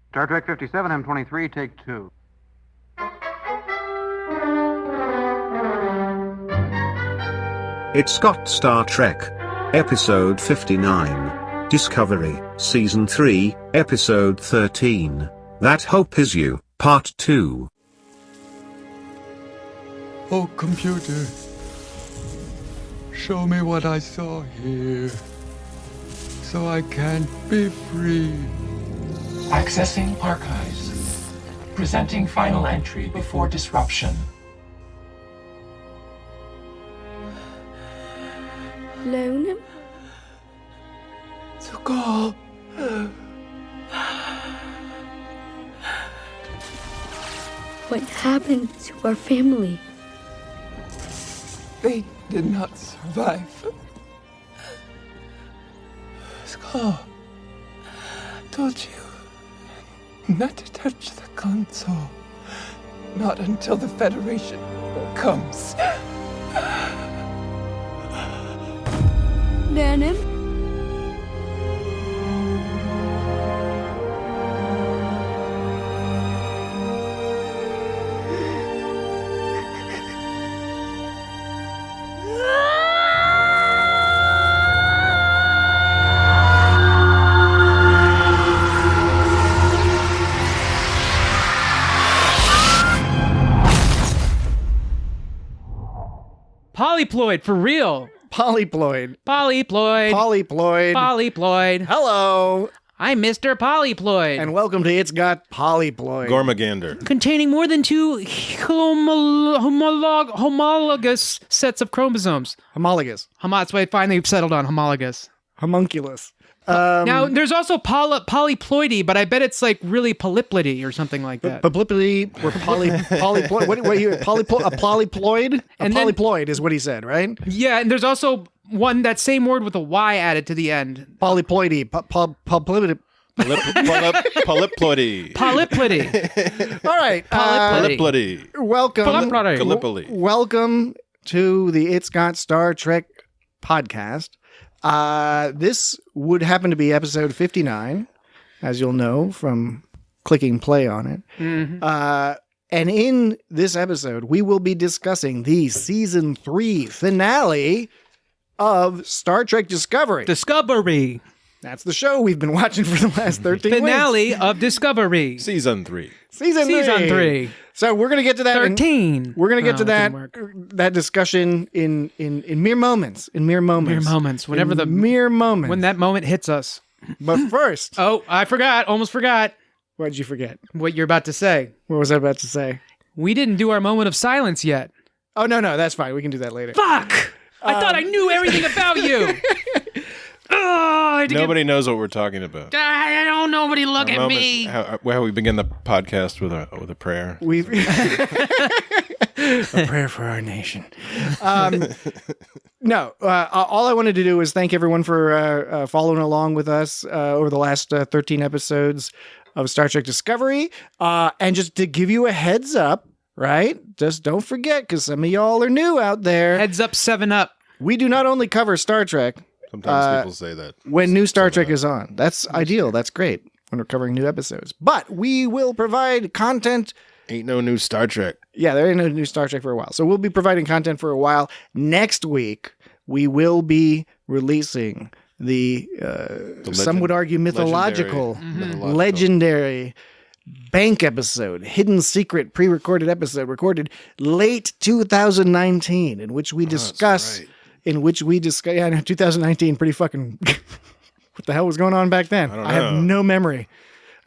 Star Trek 57, M23, take 2. It's got Star Trek. Episode 59. Discovery, Season 3, Episode 13. That Hope Is You, Part 2. Oh, computer, show me what I saw here, so I can be free. Accessing archives. Presenting final entry before disruption. Burnham? So go. What happened to our family? They did not survive. Skull, told you not to touch the console. Not until the Federation comes. Burnham? Polyploid, for real. Polyploid. Polyploid. Polyploid. Polyploid. Hello, I'm Mr. Polyploid. and welcome to It's Got Polyploid. Gormagander. Containing more than two homologous sets of chromosomes. Homologous. That's why I finally settled on homologous. Homunculus. Now, there's also polyploidy, but I bet it's like really polyploidy or something like that. Polyploid or polyploid. What you a polyploid? And A then- polyploid is what he said, right? Yeah, and there's also that same word with a Y added to the end. Polyploidy. Polyploid. Polyploidy. Polyploidy. All right. Polyploidy. Polyploidy. Welcome. Polyploidy. Gallipoli. Welcome to the It's Got Star Trek podcast. This would happen to be episode 59, as you'll know from clicking play on it. Mm-hmm. And in this episode, we will be discussing the season 3 finale of Star Trek Discovery. Discovery. That's the show we've been watching for the last 13 Finale weeks. of Discovery. Season 3. Season 3. So we're going to get to that. 13. We're going to get to it that didn't work. that discussion in mere moments. In mere moments. Mere moments. Whenever In the mere moments. when that moment hits us. But first, Oh, I forgot. Almost forgot what did you forget? what you're about to say. What was I about to say? We didn't do our moment of silence yet. Oh, no, that's fine. We can do that later. Fuck! I thought I knew everything about you. Oh, I had to Nobody knows what we're talking about. I don't. Nobody look at me. How we begin the podcast with a prayer. We've a prayer for our nation. No, all I wanted to do was thank everyone for following along with us over the last 13 episodes of Star Trek Discovery, and just to give you a heads up, right? Just don't forget, because some of y'all are new out there. Heads up, 7-Up. We do not only cover Star Trek Sometimes people say that. when new Star Trek is on. That's ideal. That's great when we're covering new episodes. But we will provide content. Ain't no new Star Trek. Yeah, there ain't no new Star Trek for a while. So we'll be providing content for a while. Next week, we will be releasing the some would argue mythological, legendary bank episode, hidden secret pre-recorded episode recorded late 2019 in which we discuss yeah, no, 2019 pretty fucking what the hell was going on back then? I have no memory.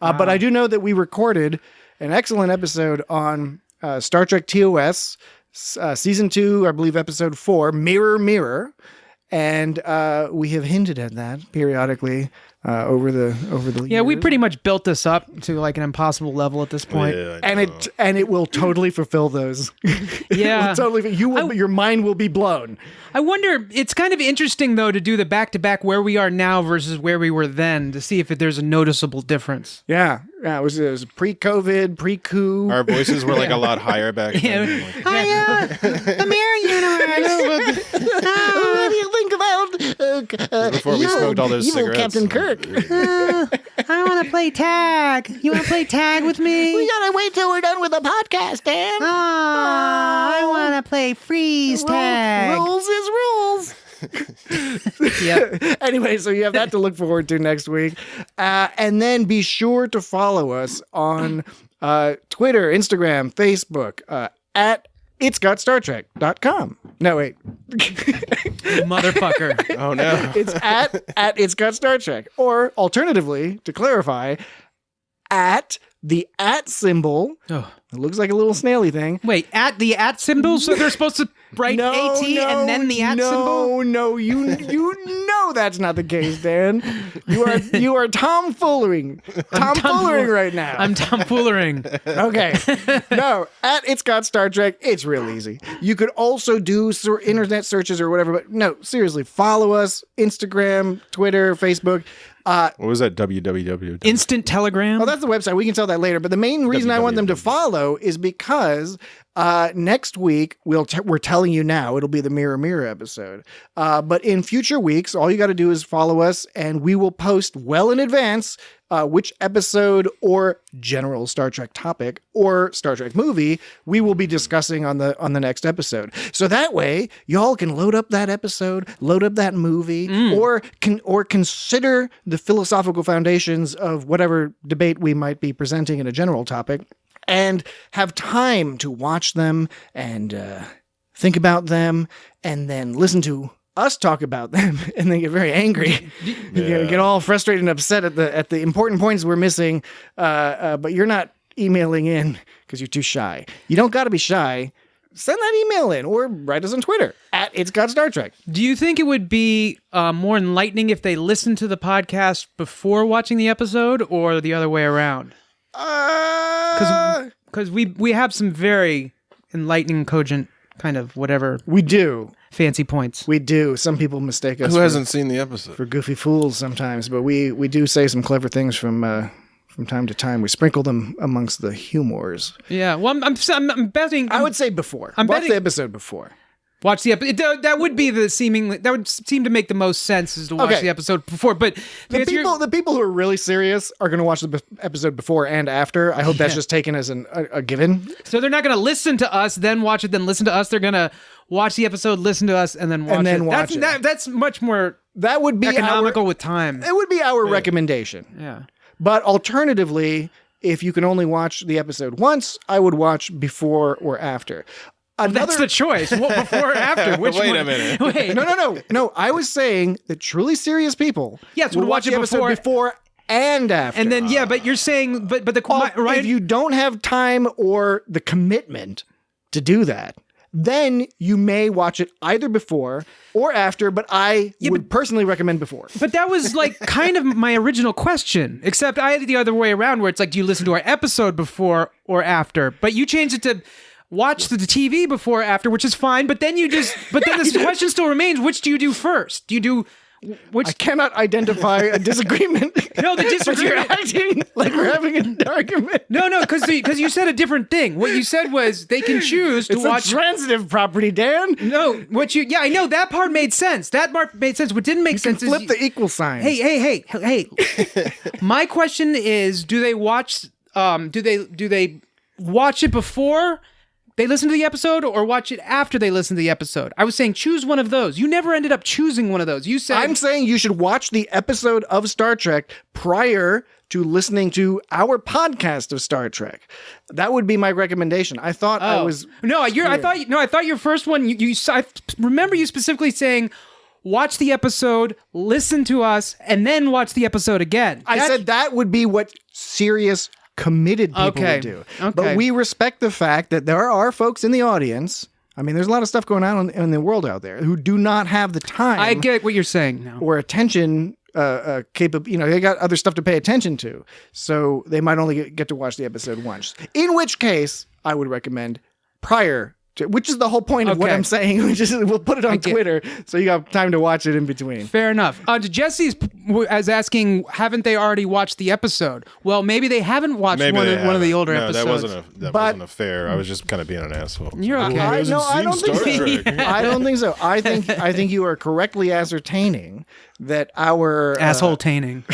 But I do know that we recorded an excellent episode on Star Trek TOS, season 2, I believe episode 4, Mirror Mirror. And we have hinted at that periodically over the Yeah, years. we pretty much built this up to like an impossible level at this point. Yeah, I know. and it will totally fulfill those. Yeah. It will totally. Your mind will be blown. I wonder, it's kind of interesting though to do the back-to-back where we are now versus where we were then to see if there's a noticeable difference. Yeah, it was pre-COVID, pre-coup. Our voices were like a lot higher back then. Like, The mirror universe. What do you think about before we smoked all those evil cigarettes. Captain Kirk? I want to play play tag. You want to play tag with me? We gotta wait till we're done with the podcast, Dan. I want to play freeze tag. Rules is rules. Yep. Anyway, so you have that to look forward to next week. And then be sure to follow us on Twitter, Instagram, Facebook, at itsgotstartrek.com. No, wait. Motherfucker. Oh, no. It's at It's Got Star Trek. Or alternatively, to clarify, at the at symbol. Oh. It looks like a little snaily thing. Wait, at the at symbol? So they're supposed to write AT and then the at symbol? No, you know that's not the case, Dan. You are tomfoolering. Tomfoolering right now. I'm tomfoolering. Okay. No, at It's Got Star Trek, it's real easy. You could also do internet searches or whatever, but no, seriously, follow us, Instagram, Twitter, Facebook. What was that? www. Instant telegram? Oh, that's the website. We can tell that later. But the main reason I want them to follow is because next week, we're telling you now, it'll be the Mirror Mirror episode. But in future weeks, all you got to do is follow us, and we will post well in advance which episode or general Star Trek topic or Star Trek movie we will be discussing on the next episode. So that way, y'all can load up that episode, load up that movie, or consider the philosophical foundations of whatever debate we might be presenting in a general topic, and have time to watch them and think about them, and then listen to us talk about them, and then get very angry. You get all frustrated and upset at the important points we're missing, but you're not emailing in because you're too shy. You don't got to be shy. Send that email in or write us on Twitter at It's Got Star Trek. Do you think it would be more enlightening if they listened to the podcast before watching the episode, or the other way around? Because we have some very enlightening, cogent kind of whatever. We do. Fancy points. We do. Some people mistake us. Who hasn't seen the episode? For goofy fools sometimes, but we do say some clever things from time to time. We sprinkle them amongst the humors. Yeah. Well, I'm betting. I would say before. I'm Watch betting, the episode before. Watch the episode. That would be that would seem to make the most sense, is to watch the episode before. But the people who are really serious are going to watch the episode before and after. I hope that's just taken as a given. So they're not going to listen to us, then watch it, then listen to us. They're going to watch the episode, listen to us, and then watch it. That's much more. That would be economical with time. It would be our recommendation. Yeah. But alternatively, if you can only watch the episode once, I would watch before or after. That's the choice. Well, before or after? Which Wait one? a minute. Wait. No. I was saying that truly serious people would watch the it episode before and after. And then, but you're saying, but the right? If you don't have time or the commitment to do that, then you may watch it either before or after, but I would personally recommend before. But that was like kind of my original question, except I had it the other way around, where it's like, do you listen to our episode before or after? But you changed it to watch the TV before or after, which is fine, but then the question still remains, which do you do first? Do you do which? I cannot identify a disagreement. No, the disagreement. You're acting like we're having an argument. No, because you said a different thing. What you said was they can choose to watch. It's a transitive property, Dan. No, I know that part made sense. That part made sense. What didn't make sense is flip the equal sign. Hey. My question is, do they watch? Do they watch it before they listen to the episode, or watch it after they listen to the episode? I was saying choose one of those. You never ended up choosing one of those. You said I'm saying you should watch the episode of Star Trek prior to listening to our podcast of Star Trek. That would be my recommendation. I thought I was I thought your first one. I remember you specifically saying, watch the episode, listen to us, and then watch the episode again. I said that would be what serious, committed people would do. Okay. But we respect the fact that there are folks in the audience. I mean, there's a lot of stuff going on in the world out there who do not have the time. I get what you're saying now. Or attention they got other stuff to pay attention to. So they might only get to watch the episode once. In which case, I would recommend prior which is the whole point of what Okay. I'm saying. Which is we'll put it on Twitter so you got time to watch it in between. Fair enough. Jesse's as asking, haven't they already watched the episode? Well, maybe they haven't watched Maybe one they of the haven't. older no, episodes. That But- wasn't a fair. I was just kind of being an asshole. You're okay. I No, I don't think Star so. Trek. I don't think so. I think you are correctly ascertaining that our Asshole-taining.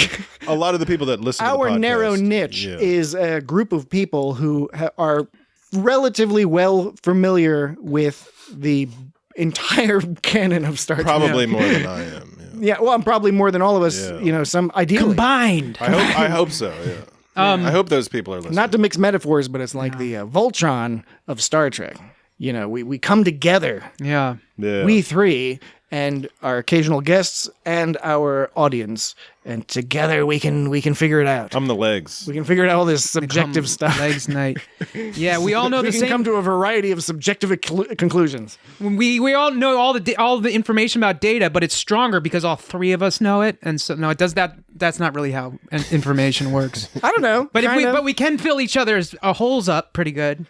A lot of the people that listen to the our podcast, narrow niche yeah. is a group of people who are relatively well familiar with the entire canon of Star Trek. probably more than I am. Yeah. Yeah, well, I'm probably more than all of us. Yeah. You know, some ideally. Combined. I hope so. Yeah. I hope those people are listening. Not to mix metaphors, but it's like the Voltron of Star Trek. You know, we come together, Yeah. yeah. we three, and our occasional guests and our audience, and together we can figure it out. I'm the legs. We can figure out all this subjective stuff. Legs night. Yeah, we all know We the can same. come to a variety of subjective conclusions. We all know all the information about data, but it's stronger because all three of us know it, and so no, it does that. That's not really how information works. I don't know. But kinda. we can fill each other's holes up pretty good.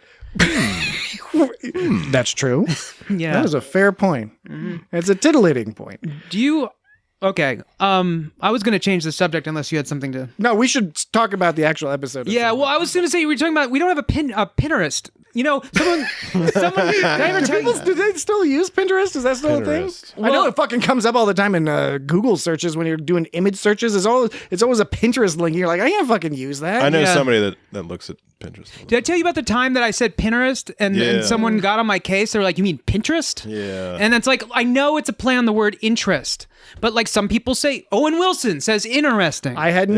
That's true. Yeah. That is a fair point. It's a titillating point. Do you? Okay. I was going to change the subject unless you had something to. No, we should talk about the actual episode. Yeah. Well, I was going to say we were talking about we don't have a Pinterest. You know, someone. Did I ever tell you? Do they still use Pinterest? Is that still a Pinterest. thing? I know it fucking comes up all the time in Google searches when you're doing image searches. It's always a Pinterest link. You're like, I can't fucking use that. I know Yeah. somebody that looks at Pinterest. Did I tell you about the time that I said Pinterest and Yeah. someone got on my case? They were like, "You mean Pinterest?" Yeah. And it's like, I know it's a play on the word interest, but like some people say, Owen Wilson says interesting. I had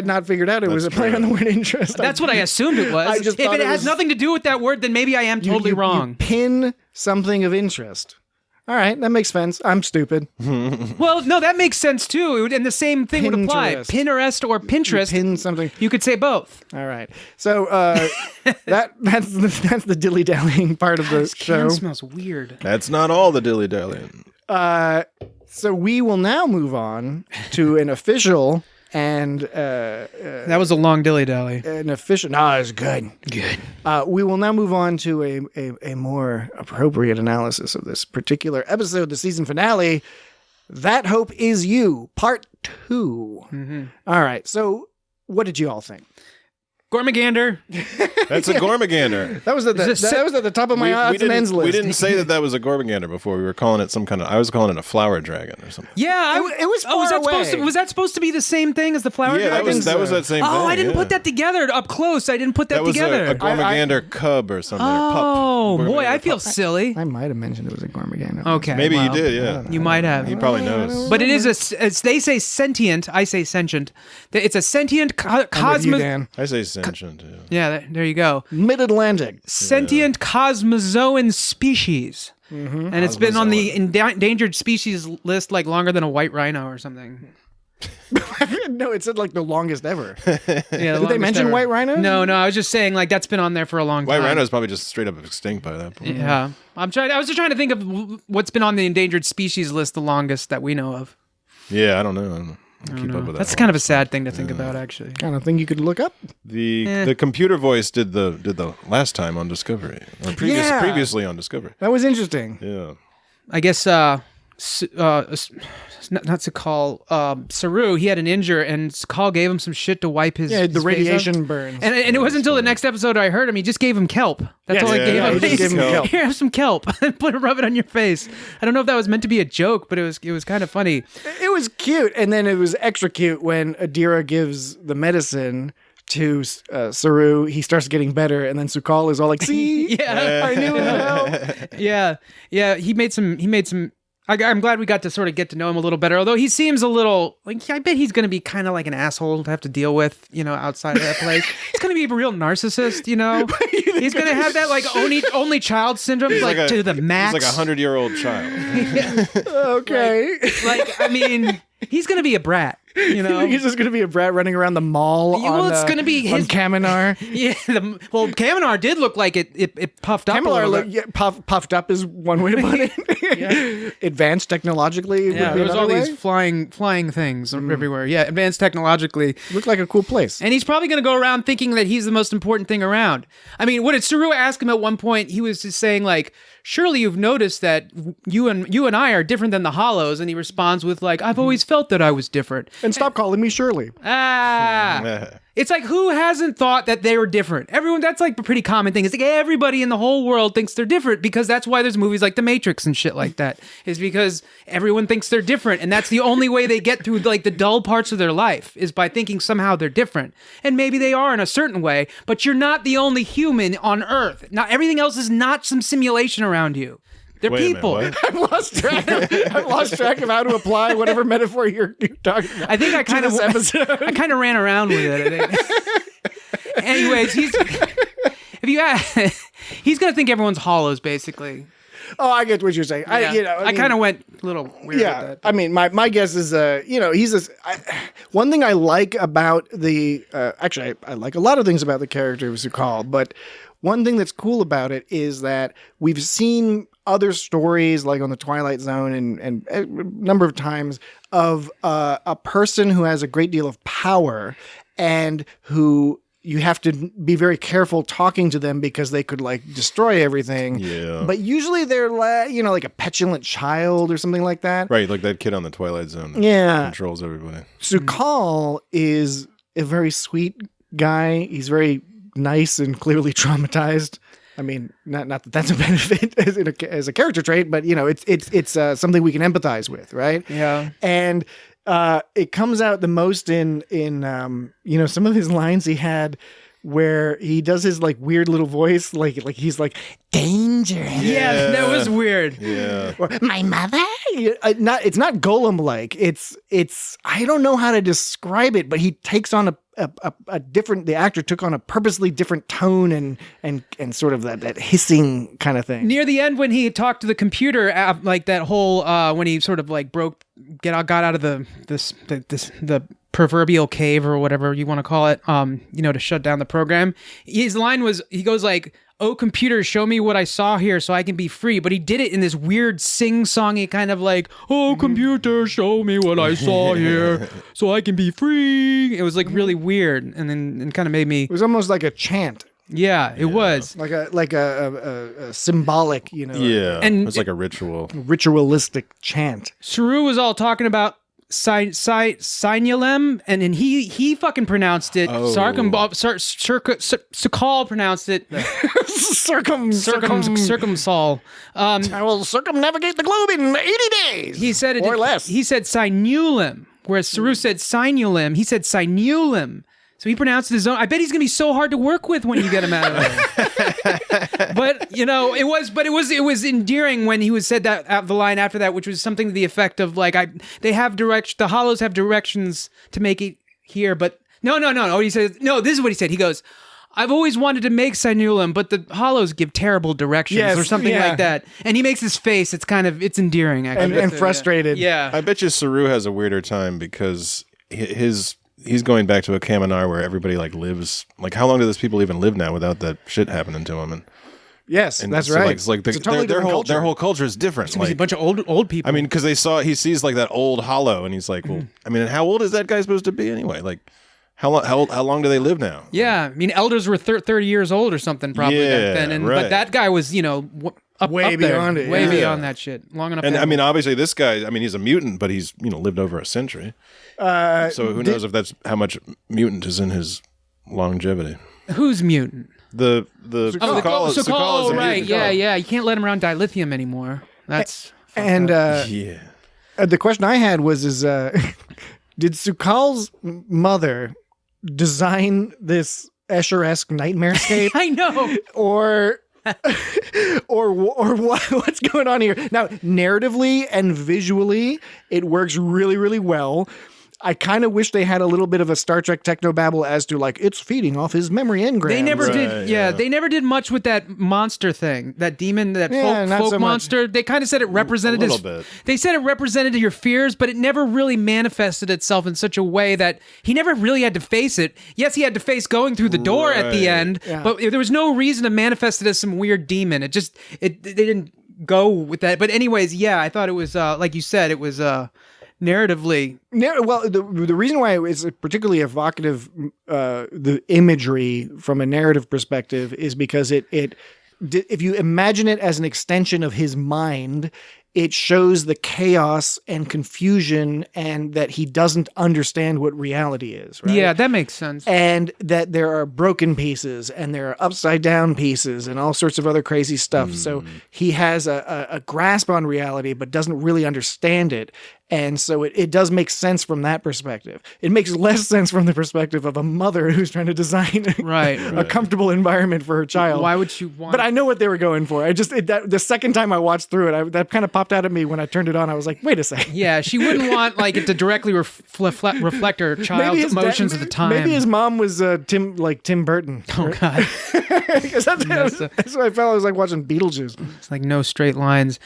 not figured out it was a play on the word interest. That's what I assumed it was. I just If thought it it has was- nothing to do with that word, then maybe I am totally You wrong. pin something of interest. All right, that makes sense. I'm stupid. Well, no, that makes sense too. And the same thing would apply. Pinterest. Pinterest or Pinterest. Pin something. You could say both. All right. So that's the dilly dallying part of the This show. can smells weird. That's not all the dilly dallying. So we will now move on to an official and That was a long dilly dally. an official. No, it's good. Good. We will now move on to a more appropriate analysis of this particular episode, the season finale. That Hope Is You, Part 2. All right. So, what did you all think? Gormagander. That's a Gormagander. That was at the top of my odds and ends list. We didn't say that was a Gormagander before. We were calling it some kind of. I was calling it a flower dragon or something. Yeah, It was oh, was far that supposed to? away. Was that supposed to be the same thing as the flower Yeah, dragon? that was that same thing. Oh, I didn't yeah. put that together up close. I didn't put that That was together. a Gormagander cub or something. or pup. Oh boy, Gormagander I feel pup. silly. I might have mentioned it was a Gormagander. Okay, Maybe well, you did, yeah. You might have. He probably knows. But it is it's, they say sentient. I say sentient. It's a sentient I'm with you, cosmos. Dan. I say sentient. Yeah. Yeah, there you go. Mid-Atlantic. Sentient cosmozoan species. And it's been on the endangered species list like longer than a white rhino or something. No, it said like the longest ever. Yeah, Did they mention white rhino? No, I was just saying like that's been on there for a long White time. rhino's probably just straight up extinct by that point. Yeah, I was just trying to think of what's been on the endangered species list the longest that we know of. Yeah, I don't know. I don't keep up with that. That's kind of a sad thing to think about, actually. Kind of thing you could look up. The computer voice did the last time on Discovery or Yeah. previously on Discovery. That was interesting. Yeah. I guess not Sakal, Saru, he had an injury, and Sakal gave him some shit to wipe his Yeah, the his face radiation off. burns. And it wasn't until the next episode I heard him. He just gave him kelp. That's Yes. all I Yeah, gave him. he just gave him kelp. Here, have some kelp. Rub it on your face. I don't know if that was meant to be a joke, but it was kind of funny. It was cute, and then it was extra cute when Adira gives the medicine to Saru. He starts getting better, and then Sukal is all like, "See, Yeah, I knew it would help." yeah. He made some. I'm glad we got to sort of get to know him a little better. Although he seems a little like, I bet he's going to be kind of like an asshole to have to deal with, outside of that place. He's going to be a real narcissist, He's going to have that like only child syndrome, like to the max. He's like a 100-year-old child. Okay. Like, I mean, he's going to be a brat. You know, He's just going to be a brat running around the mall it's going to be on Kaminar. Yeah, well, Kaminar did look like it puffed up a little bit. Puffed up is one way to put it. Advanced technologically. Yeah, there's all these flying things everywhere. Yeah, advanced technologically. Looked like a cool place. And he's probably going to go around thinking that he's the most important thing around. I mean, what did Saru ask him at one point? He was just saying like, surely you've noticed that you and I are different than the Hollows. And he responds with like, I've always felt that I was different. And stop calling me Shirley. It's like, who hasn't thought that they were different? Everyone, that's like a pretty common thing. It's like everybody in the whole world thinks they're different because that's why there's movies like The Matrix and shit like that, is because everyone thinks they're different. And that's the only way they get through like the dull parts of their life is by thinking somehow they're different. And maybe they are in a certain way, but you're not the only human on Earth. Now, everything else is not some simulation around you. They're people. I've lost track of how to apply whatever metaphor you're talking about. I think I kind of ran around with it. I think. Anyways, he's gonna think everyone's hollows, basically. Oh, I get what you're saying. Yeah. I kind of went a little weird with that. I mean, my guess is, one thing I like about actually, I like a lot of things about the character of Sukal, but one thing that's cool about it is that we've seen other stories like on the Twilight Zone and a number of times of a person who has a great deal of power and who you have to be very careful talking to them because they could like destroy everything. Yeah. But usually they're like a petulant child or something like that. Right, like that kid on the Twilight Zone that controls everybody. Sukal is a very sweet guy. He's very nice and clearly traumatized. I mean, not that that's a benefit as a character trait, but it's something we can empathize with, right? Yeah. And it comes out the most in some of his lines he had where he does his like weird little voice, like he's like danger. Yeah, that was weird. Yeah. Or, my mother. It's not Golem like. It's I don't know how to describe it, but he takes on a different. The actor took on a purposely different tone and sort of that hissing kind of thing. Near the end, when he talked to the computer, like that whole when he sort of like got out of the proverbial cave or whatever you want to call it, to shut down the program. His line was, he goes like, "Oh, computer, show me what I saw here so I can be free." But he did it in this weird sing-songy kind of like, "Oh, computer, show me what I saw here so I can be free." It was like really weird, and then it kind of made me. It was almost like a chant. Yeah, it was like a symbolic, Yeah, and it was like a ritualistic chant. Saru was all talking about Sinulem, and then he fucking pronounced it. Sukal pronounced it. Circumsol. I will circumnavigate the globe in 80 days. He said it or less. He said Sinulem, whereas Saru said Sinulem. He said Sinulem. So he pronounced his own. I bet he's gonna be so hard to work with when you get him out of there. But it was endearing when he was said that the line after that, which was something to the effect of like, the Hollows have directions to make it here, but no. He says no. This is what he said. He goes, "I've always wanted to make Sinulem, but the Hollows give terrible directions," or something like that. And he makes this face. It's endearing, actually, and frustrated. Yeah. I bet you Saru has a weirder time because he's going back to a Kaminar where everybody like lives. Like, how long do those people even live now without that shit happening to them? Yes, that's right. It's like their whole culture is different. It's like a bunch of old people. I mean, because he sees like that old hollow, and he's like, well, I mean, how old is that guy supposed to be anyway? Like, how long do they live now? Yeah, I mean, elders were 30 years old or something probably back then, but that guy was way beyond it, way beyond that shit, long enough. And I mean, obviously, this guy, I mean, he's a mutant, but he's lived over a century. So who knows if that's how much mutant is in his longevity? Who's mutant? The Sukal. Sukal is a right? mutant. Yeah. You can't let him around dilithium anymore. That's and the question I had was did Sukal's mother design this Escher-esque nightmarescape? I know. Or what's going on here? Now, narratively and visually, it works really, really well. I kind of wish they had a little bit of a Star Trek technobabble as to like it's feeding off his memory engrams. They never did. Right, Yeah, yeah. they never did much with that monster thing, that demon, that Yeah, not folk so much. monster. They kind of said it represented little bit. They said it represented your fears, but it never really manifested itself in such a way that he never really had to face it. Yes, he had to face going through the door at the Right. end, Yeah. but there was no reason to manifest it as some weird demon. They didn't go with that. But anyways, yeah, I thought it was like you said, it was narratively. Well, the reason why it's particularly evocative, the imagery from a narrative perspective, is because if you imagine it as an extension of his mind, it shows the chaos and confusion and that he doesn't understand what reality is. Right? Yeah, that makes sense. And that there are broken pieces and there are upside down pieces and all sorts of other crazy stuff. So he has a grasp on reality, but doesn't really understand it. And so it does make sense from that perspective. It makes less sense from the perspective of a mother who's trying to design Right. a comfortable environment for her child. Why would you want? But I know what they were going for. The second time I watched through it, that kind of popped out at me when I turned it on. I was like, wait a second. Yeah, she wouldn't want like it to directly reflect her child's his emotions dad- at the time. Maybe his mom was Tim Burton. Oh God, 'Cause that's what I felt. I was like watching Beetlejuice. it's like no straight lines.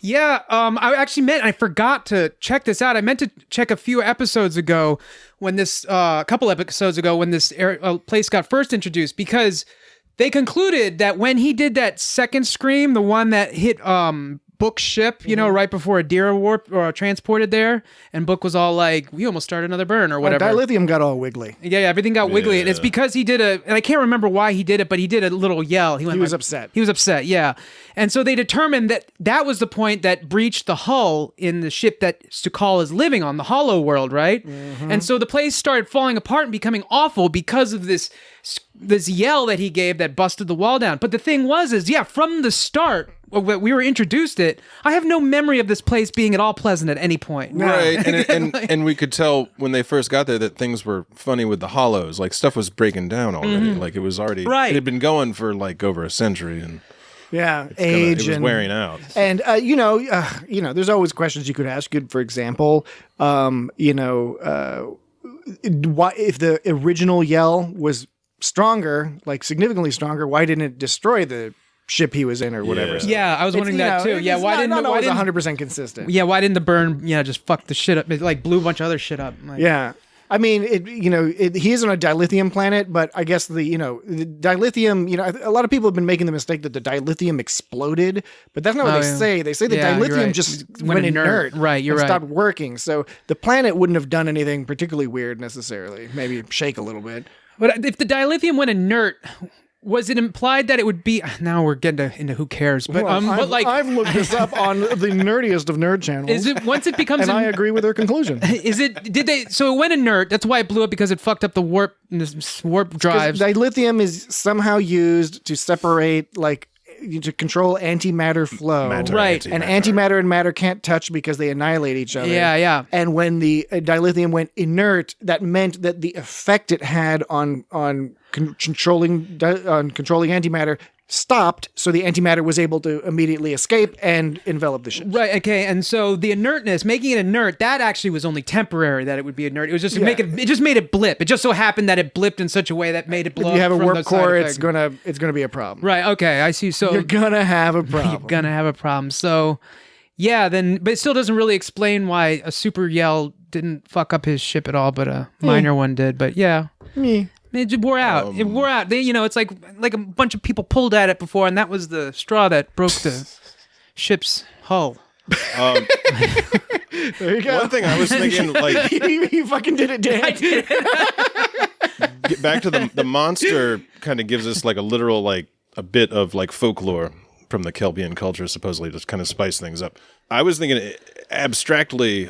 Yeah, I actually I forgot to check this out. I meant to check a few episodes ago when this, a couple episodes ago when this place got first introduced, because they concluded that when he did that second scream, the one that hit Book's ship, right before a deer warped or transported there, and Book was all like, "We almost started another burn" or whatever. Dilithium got all wiggly. Yeah, everything got wiggly. And it's because he did and I can't remember why he did it, but he did a little yell. He was upset. He was upset, yeah. And so they determined that was the point that breached the hull in the ship that Sukal is living on, the Hollow World, right? Mm-hmm. And so the place started falling apart and becoming awful because of this yell that he gave that busted the wall down. But the thing was, from the start, when we were introduced I have no memory of this place being at all pleasant at any point. Right, and we could tell when they first got there that things were funny with the hollows. Like stuff was breaking down already. Like it was already Right. It had been going for like over a century, and Yeah, it was and wearing out. And there's always questions you could ask. For example, why if the original yell was stronger, like significantly stronger, why didn't it destroy the ship he was in or whatever? Yeah. Yeah, I was wondering that too. Yeah, why didn't it why was didn't 100% consistent? Yeah, why didn't the burn just fuck the shit up? It like blew a bunch of other shit up. Like, Yeah. I mean, he is on a dilithium planet, but I guess the dilithium, a lot of people have been making the mistake that the dilithium exploded, but that's not what they say. They say the Yeah, you're dilithium right. just Went went inert. Right, you're and right. stopped working. So the planet wouldn't have done anything particularly weird necessarily. Maybe shake a little bit. But if the dilithium went inert, was it implied that it would be? Now we're getting into who cares, but I've looked this up on the nerdiest of nerd channels. is it once it becomes? and I agree with their conclusion. Is it? Did they? So it went inert. That's why it blew up, because it fucked up the warp drives. Dilithium is somehow used to separate, to control antimatter flow. Right. And antimatter and matter can't touch because they annihilate each other. Yeah. And when the dilithium went inert, that meant that the effect it had on controlling antimatter stopped, so the antimatter was able to immediately escape and envelop the ship. Right. Okay. And so the inertness, making it inert, that actually was only temporary. That it would be inert. It was just to make it. It just made it blip. It just so happened that it blipped in such a way that made it blow. If you have a from warp the side core, effect. it's gonna be a problem. Right. Okay. I see. So You're gonna have a problem. you're gonna have a problem. So, yeah. Then, but it still doesn't really explain why a super yell didn't fuck up his ship at all, but a minor one did. But yeah. It just wore out. It wore out. It's like a bunch of people pulled at it before, and that was the straw that broke the ship's hull. There you go. One thing I was thinking, like, you fucking did it, Dan. I did it. get back to the monster kind of gives us like a literal, like a bit of like folklore from the Kelpian culture, supposedly, to kind of spice things up. I was thinking abstractly,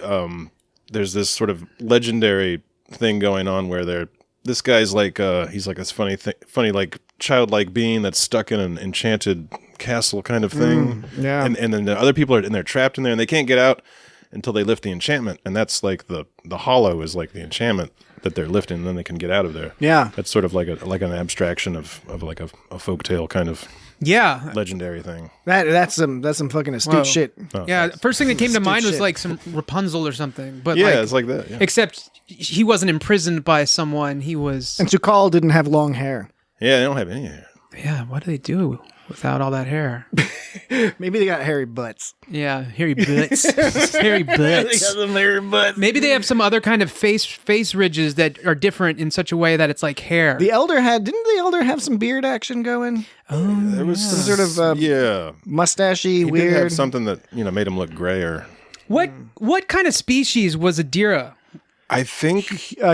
there's this sort of legendary thing going on where this guy's like, he's like this funny like childlike being that's stuck in an enchanted castle kind of thing. Yeah. And then the other people they're trapped in there and they can't get out until they lift the enchantment. And that's like the hollow is like the enchantment that they're lifting, and then they can get out of there. Yeah. That's sort of like an abstraction of like a folktale kind of Yeah. legendary thing. That's some fucking astute Whoa. shit. Yeah. First thing that came to mind was shit. like some Rapunzel or something. But Yeah, it's like that. Yeah. Except he wasn't imprisoned by someone. He was. And Sukal didn't have long hair. Yeah, they don't have any hair. Yeah, what do they do without all that hair? Maybe they got hairy butts. Yeah, hairy butts. Hairy They butts. got some hairy butts. Maybe they have some other kind of face ridges that are different in such a way that it's like hair. Didn't the elder have some beard action going? There was Some sort of mustachy, He weird. did have something that made him look grayer. What kind of species was Adira? I think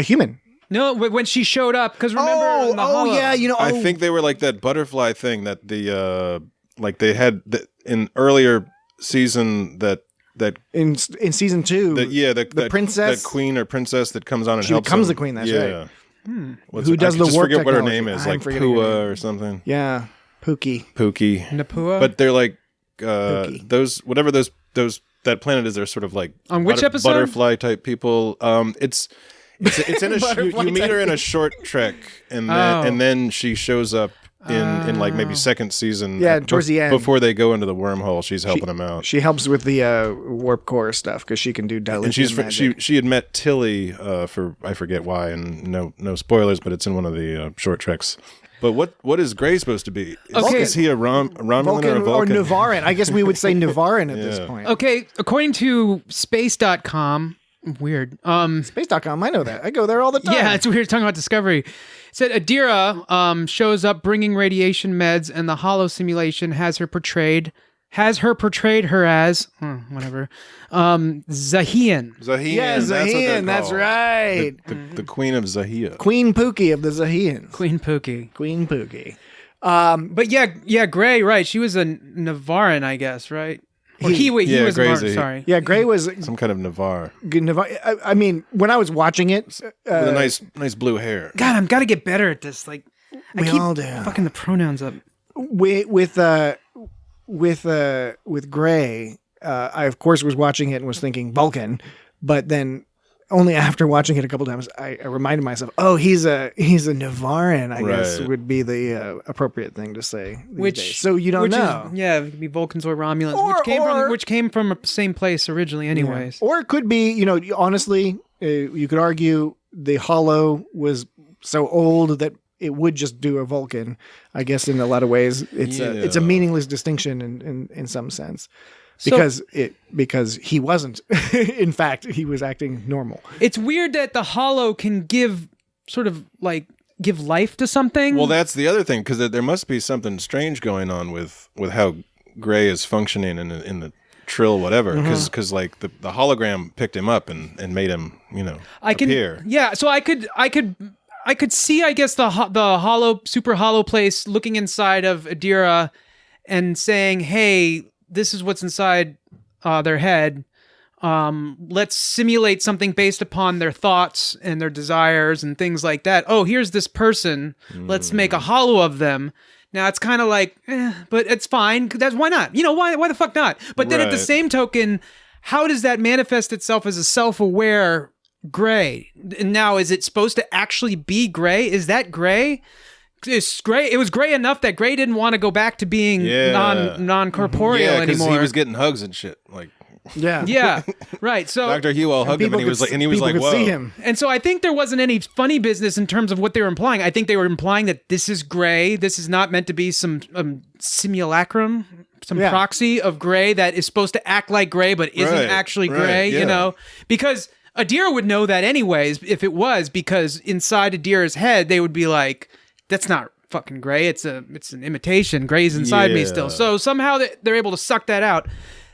Human. No, when she showed up, because remember in the Hollow, yeah, I think they were like that butterfly thing that like they had in earlier season that in season 2. the princess, that queen or princess that comes on and she helps becomes them. the queen. That's yeah. right. Who does the just warp forget what her technology. name is, I'm like forgetting her Pua name. or something. Yeah, Pookie. Napua. But they're like Pookie. those whatever those that planet is. They're sort of like On which episode? Butterfly type people. It's in a you meet her in a short trek and then she shows up in like maybe second season. Yeah, towards the end. Before they go into the wormhole, she's helping them out. She helps with the warp core stuff because she can do dilithium And she's magic. she had met Tilly for I forget why, and no spoilers, but it's in one of the short treks. But what is Gray supposed to be? Is he a Romulan Vulcan or a Vulcan? or Navaran. I guess we would say Navaran at this point. Okay, according to space.com, weird. Space.com, I know that. I go there all the time. Yeah, it's weird talking about Discovery. It said Adira shows up bringing radiation meds, and the Hollow simulation has her portrayed her as whatever Zahian. Zahian. Yeah, Zahian, that's right. The Queen of Zahia. Queen Pookie of the Zahians. Queen Pookie. Queen Pookie. But yeah, Gray, right? She was a Navaran, I guess, right? Or he was Gray's Navaran, a- sorry. Yeah, Gray was Some kind of Navarre I mean, when I was watching it, with a nice blue hair. God, I'm gotta get better at this. Like, I We keep all do. fucking the pronouns up. with Gray, I of course was watching it and was thinking Vulcan, but then only after watching it a couple times, I reminded myself, oh, he's a Navaran. I guess Right. would be the appropriate thing to say. These days. So you don't know. Yeah, it could be Vulcans or Romulans, Or- which came from the same place originally, anyways. Or it could be, honestly, you could argue the Hollow was so old that it would just do a Vulcan. I guess in a lot of ways, it's a meaningless distinction in some sense. Because he wasn't. In fact, he was acting normal. It's weird that the Hollow can give life to something. Well, that's the other thing, because there must be something strange going on with how Gray is functioning in the Trill whatever, because like the hologram picked him up and made him appear. Yeah, so I could see, I guess, the hollow, super hollow place looking inside of Adira and saying, hey, this is what's inside their head. Let's simulate something based upon their thoughts and their desires and things like that. Oh, here's this person. Let's make a hollow of them. Now it's kind of like, but it's fine. Why not? Why the fuck not? But then at the same token, how does that manifest itself as a self-aware Gray? And now, is it supposed to actually be Gray? Is that Gray? It's Gray. It was Gray enough that Gray didn't want to go back to being non-corporeal anymore. He was getting hugs and shit. Like, yeah, right. So Dr. Hewell hugged him, and he was like, could "Whoa!" see him. And so I think there wasn't any funny business in terms of what they were implying. I think they were implying that this is Gray. This is not meant to be some simulacrum, some proxy of Gray that is supposed to act like Gray but isn't actually Gray. yeah. Because Adira would know that anyways if it was, because inside Adira's head they would be like, "That's not fucking Gray. It's an imitation. Gray's inside me still." So somehow they're able to suck that out.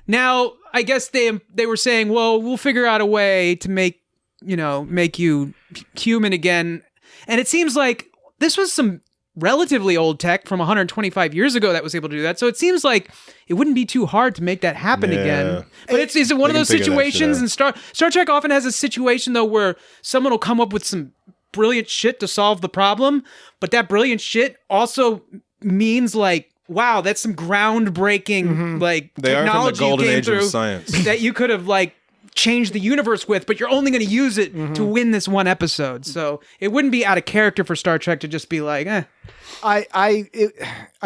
Now, I guess they were saying, well, we'll figure out a way to make you human again. And it seems like this was some relatively old tech from 125 years ago that was able to do that. So it seems like it wouldn't be too hard to make that happen again. But is it one of those situations? And Star Trek often has a situation, though, where someone will come up with some brilliant shit to solve the problem. But that brilliant shit also means like, wow, that's some groundbreaking They are from the technology golden you came age of through science. that you could have changed the universe with, but you're only going to use it to win this one episode. So it wouldn't be out of character for Star Trek to just be like, I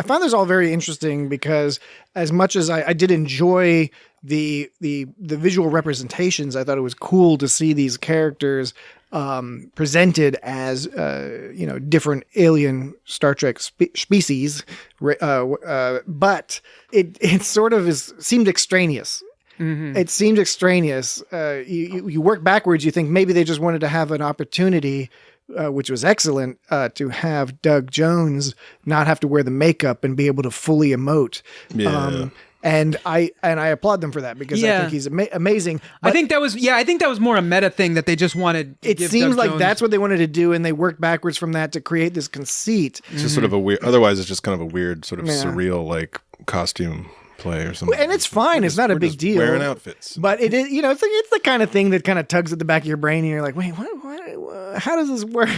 found this all very interesting because as much as I did enjoy the visual representations, I thought it was cool to see these characters presented as different alien Star Trek species, but it sort of seemed extraneous. Mm-hmm. It seemed extraneous. You work backwards, you think maybe they just wanted to have an opportunity, which was excellent, to have Doug Jones not have to wear the makeup and be able to fully emote. Yeah. And I applaud them for that because I think he's amazing. But I think that was more a meta thing that they just wanted. It seems like that's what they wanted to do, and they worked backwards from that to create this conceit. It's just sort of a weird. Otherwise, it's just kind of a weird, sort of surreal, like costume play or something. And it's fine. It's not a big deal. Wearing outfits, but it is. It's the kind of thing that kind of tugs at the back of your brain, and you're like, wait, what? How does this work?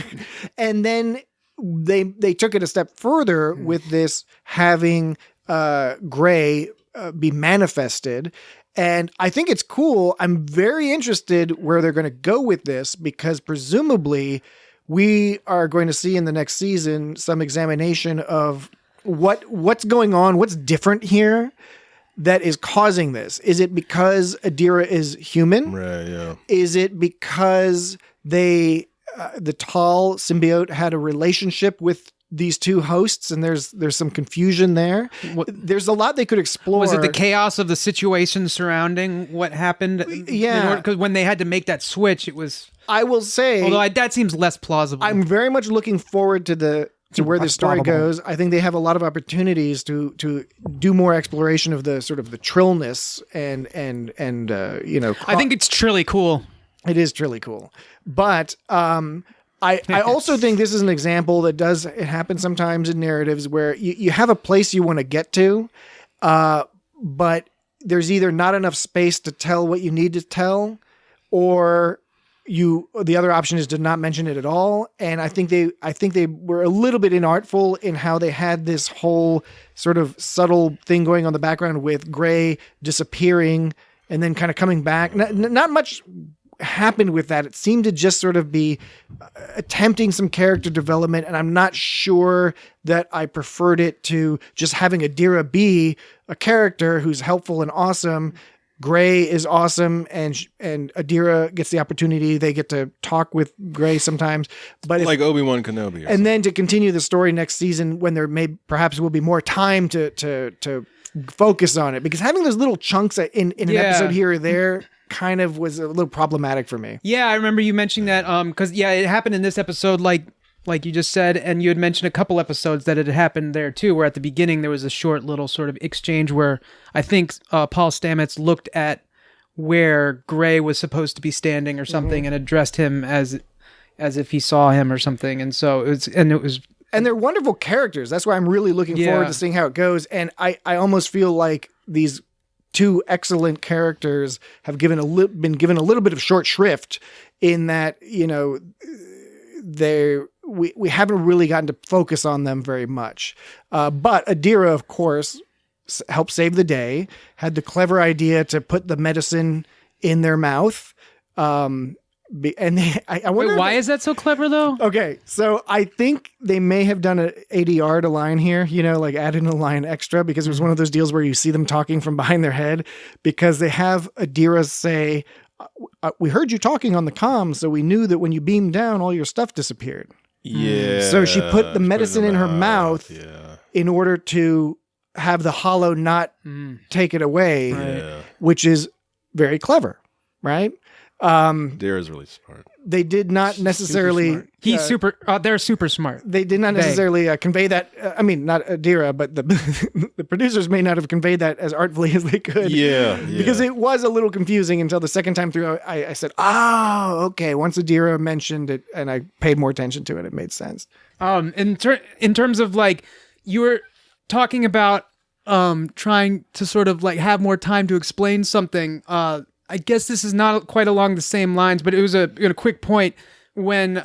And then they took it a step further with this having Gray be manifested. And I think it's cool. I'm very interested where they're going to go with this, because presumably we are going to see in the next season some examination of what's going on, what's different here that is causing this. Is it because Adira is human? Right, yeah. Is it because the Tal symbiote had a relationship with these two hosts, and there's some confusion there? There's a lot they could explore. Was it the chaos of the situation surrounding what happened? Yeah. Because when they had to make that switch, it was... I will say... Although that seems less plausible. I'm very much looking forward to where the story goes. I think they have a lot of opportunities to do more exploration of the sort of the trillness and I think it's truly cool. It is truly cool. But I also think this is an example that it happen sometimes in narratives where you have a place you want to get to, but there's either not enough space to tell what you need to tell, or the other option is to not mention it at all. And I think they were a little bit inartful in how they had this whole sort of subtle thing going on in the background with Gray disappearing and then kind of coming back. Not much happened with that. It seemed to just sort of be attempting some character development, and I'm not sure that I preferred it to just having Adira be a character who's helpful and awesome. Gray is awesome, and Adira gets the opportunity. They get to talk with Gray sometimes, but like Obi-Wan Kenobi. And then to continue the story next season when there perhaps will be more time to focus on it, because having those little chunks in an episode here or there kind of was a little problematic for me. Yeah, I remember you mentioning that because it happened in this episode, like you just said, and you had mentioned a couple episodes that it had happened there too, where at the beginning there was a short little sort of exchange where I think Paul Stamets looked at where Gray was supposed to be standing or something and addressed him as if he saw him or something, and so it was. And they're wonderful characters. That's why I'm really looking forward to seeing how it goes. And I almost feel like these two excellent characters have been given a little bit of short shrift in that, we haven't really gotten to focus on them very much. But Adira, of course, helped save the day, had the clever idea to put the medicine in their mouth. I wonder why is that so clever though? Okay, so I think they may have done an ADR to line here, like add in a line extra, because it was one of those deals where you see them talking from behind their head, because they have Adira say, we heard you talking on the comm, so we knew that when you beamed down, all your stuff disappeared. Yeah. So she put the medicine in her mouth in order to have the hollow not take it away, which is very clever, right? Adira's really smart. They did not necessarily. They're super smart. They did not necessarily convey that. Not Adira, but the producers may not have conveyed that as artfully as they could. Yeah. Because it was a little confusing until the second time through. I said, "Oh, okay." Once Adira mentioned it, and I paid more attention to it, it made sense. In terms of like you were talking about, trying to sort of like have more time to explain something. I guess this is not quite along the same lines, but it was a quick point when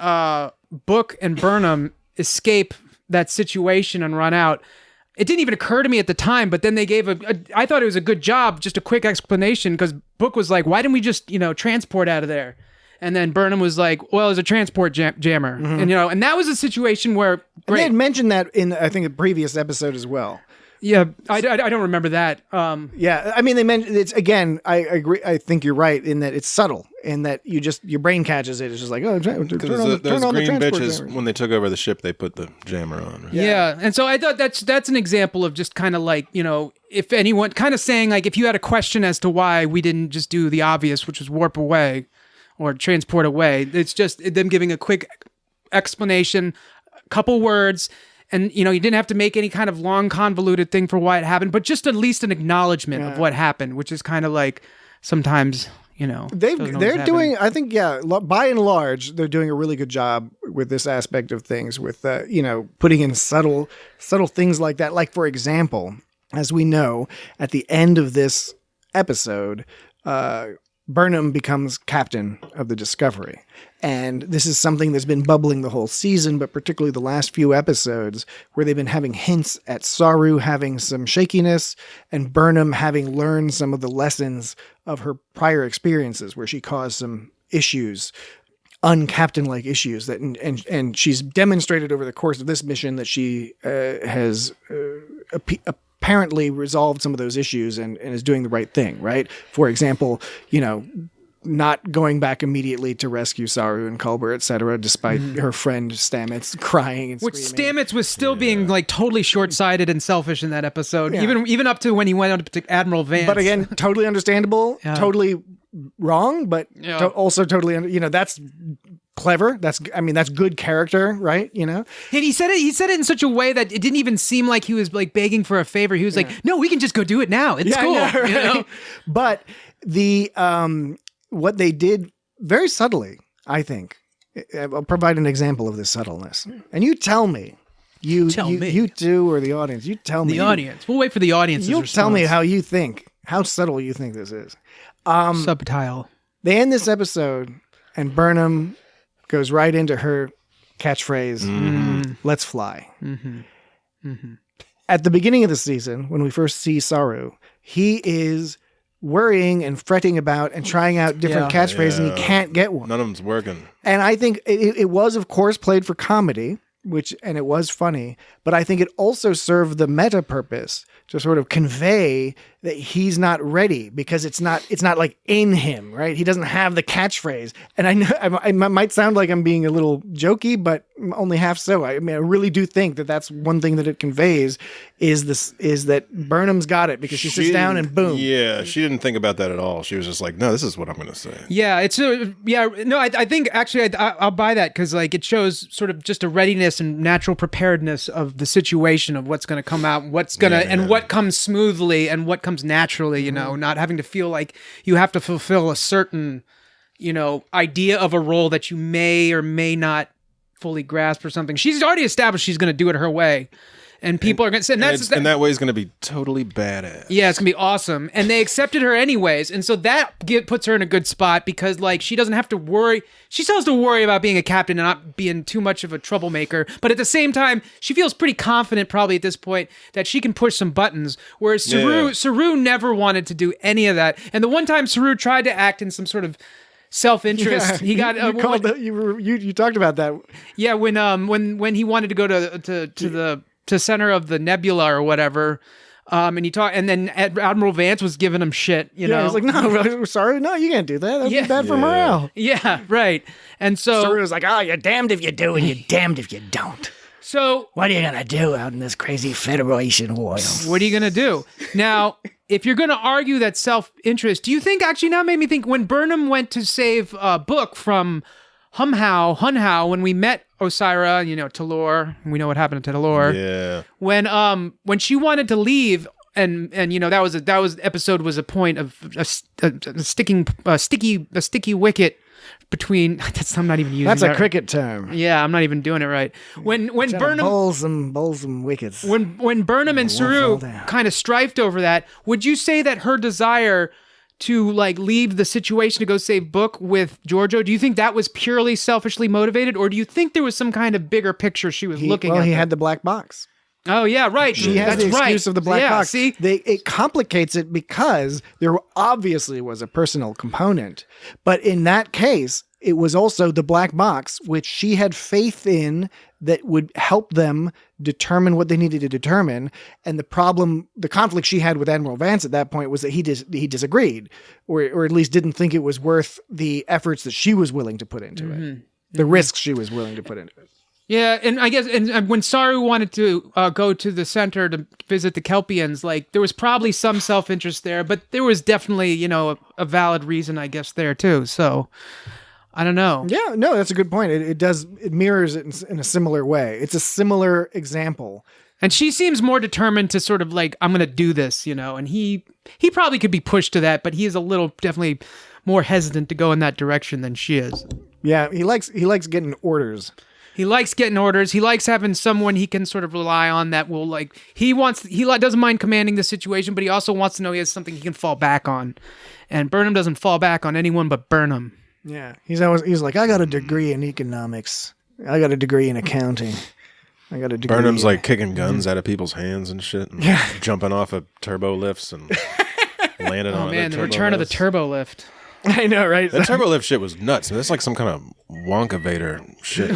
Book and Burnham escape that situation and run out. It didn't even occur to me at the time, but then they gave I thought it was a good job, just a quick explanation, because Book was like, why didn't we just, transport out of there? And then Burnham was like, well, it's a transport jammer. And, and that was a situation where... They had mentioned that in, I think, a previous episode as well. Yeah, I don't remember that. Yeah, I mean, they mentioned it's again. I agree. I think you're right in that it's subtle, in that your brain catches it. It's just like, oh, turn on Those the green transport bitches, jammer. when they took over the ship, they put the jammer on. Right? Yeah. And so I thought that's an example of just kind of like, if anyone kind of saying like, if you had a question as to why we didn't just do the obvious, which was warp away or transport away, it's just them giving a quick explanation, a couple words. And, you didn't have to make any kind of long convoluted thing for why it happened, but just at least an acknowledgement of what happened, which is kind of like sometimes, they're doing, I think, by and large, they're doing a really good job with this aspect of things with, putting in subtle things like that. Like, for example, as we know, at the end of this episode, Burnham becomes captain of the Discovery. And this is something that's been bubbling the whole season, but particularly the last few episodes where they've been having hints at Saru having some shakiness and Burnham having learned some of the lessons of her prior experiences where she caused some issues, uncaptain-like issues that, and she's demonstrated over the course of this mission that she has apparently resolved some of those issues and is doing the right thing, right? For example, not going back immediately to rescue Saru and Culber, etc., despite her friend Stamets crying and which screaming. Stamets was still being like totally short-sighted and selfish in that episode, even up to when he went up to Admiral Vance. But again, totally understandable, totally wrong, but also totally, that's clever. That's good character, right? And he said it in such a way that it didn't even seem like he was like begging for a favor. He was like, "No, we can just go do it now. It's cool." Right? But the what they did very subtly, I think, I'll provide an example of this subtleness, and you tell me. You two or the audience. You tell me. The audience. We'll wait for the audience's You'll response. tell me how subtle you think this is. Subtile. They end this episode, and Burnham goes right into her catchphrase, "Let's fly." At the beginning of the season, when we first see Saru, he is worrying and fretting about and trying out different catchphrases, and he can't get one. None of them's working. And I think it was, of course, played for comedy, and it was funny, but I think it also served the meta purpose to sort of convey that he's not ready because it's not like in him, right? He doesn't have the catchphrase. And I know I might sound like I'm being a little jokey, but only half so. I mean, I really do think that that's one thing that it conveys is that Burnham's got it because she sits down and boom. Yeah, she didn't think about that at all. She was just like, no, this is what I'm going to say. Yeah, I think actually I'll buy that because like it shows sort of just a readiness and natural preparedness of the situation of what's going to come out, and what comes smoothly and what comes naturally, not having to feel like you have to fulfill a certain, idea of a role that you may or may not fully grasp or something. She's already established she's going to do it her way. And people are going to say, and that way is going to be totally badass. Yeah, it's going to be awesome. And they accepted her anyways. And so that puts her in a good spot because like she doesn't have to worry. She still has to worry about being a captain and not being too much of a troublemaker. But at the same time, she feels pretty confident probably at this point that she can push some buttons. Whereas Saru never wanted to do any of that. And the one time Saru tried to act in some sort of self-interest, he got you talked about that. Yeah, when he wanted to go to center of the nebula or whatever, and then Admiral Vance was giving him shit. Yeah, he's like, no, sorry, no, you can't do that. That'd be bad for morale. Yeah, right. And so Saru was like, oh, you're damned if you do and you're damned if you don't. So what are you gonna do out in this crazy Federation war? What are you gonna do now? If you're gonna argue that self-interest, do you think actually now made me think when Burnham went to save Book from Hunhao, when we met Osira, Talor, we know what happened to Talor. Yeah. When she wanted to leave, and that was episode was a point of a sticky wicket between. I'm not even using. That's a cricket term. Yeah, I'm not even doing it right. When Burnham bowl some wickets. When Burnham and Saru kind of strifed over that, would you say that her desire to like leave the situation to go save Book with Giorgio, do you think that was purely selfishly motivated, or do you think there was some kind of bigger picture she was looking at? Well, he had the black box. Oh yeah, right. She has the excuse of the black box. See, it complicates it because there obviously was a personal component, but in that case, it was also the black box, which she had faith in that would help them determine what they needed to determine. And the conflict she had with Admiral Vance at that point was that he disagreed, or at least didn't think it was worth the efforts that she was willing to put into it, the risks she was willing to put into it. Yeah, and I guess when Saru wanted to go to the center to visit the Kelpians, like there was probably some self-interest there, but there was definitely, a valid reason, I guess, there too. So I don't know. Yeah, no, that's a good point. It mirrors it in a similar way. It's a similar example. And she seems more determined to sort of like, I'm going to do this, and he probably could be pushed to that, but he is a little definitely more hesitant to go in that direction than she is. Yeah, he likes getting orders. He likes getting orders. He likes having someone he can sort of rely on that will he doesn't mind commanding the situation, but he also wants to know he has something he can fall back on. And Burnham doesn't fall back on anyone but Burnham. Yeah. He's like, I got a degree in economics. I got a degree in accounting. I got a degree. Burnham's like kicking guns out of people's hands and shit, and jumping off of turbo lifts and landing on the return of the turbo lift. I know, right? That turbo lift shit was nuts. That's like some kind of Wonka Vader shit.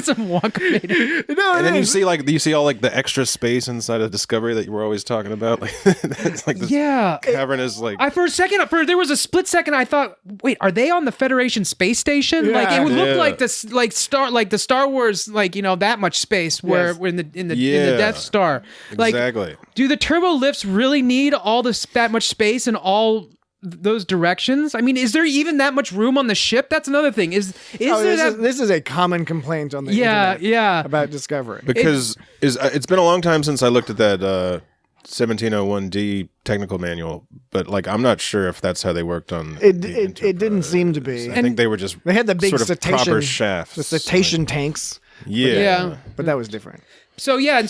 Some Wonka Vader. No, and then you see all like the extra space inside of Discovery that you were always talking about. Like it's like this cavernous like. There was a split second. I thought, wait, are they on the Federation space station? Yeah. Like it would look like this, like the Star Wars, that much space where we're in the Death Star. Like, exactly. Do the turbo lifts really need all that much space and all those directions? I mean, is there even that much room on the ship? That's another thing. This is a common complaint on the internet about Discovery. Because it's been a long time since I looked at that 1701D technical manual, but like I'm not sure if that's how they worked on it. It didn't seem to be. I think they were just they had the big sort of cetacean proper shafts, the cetacean tanks. Yeah, but that was different. So and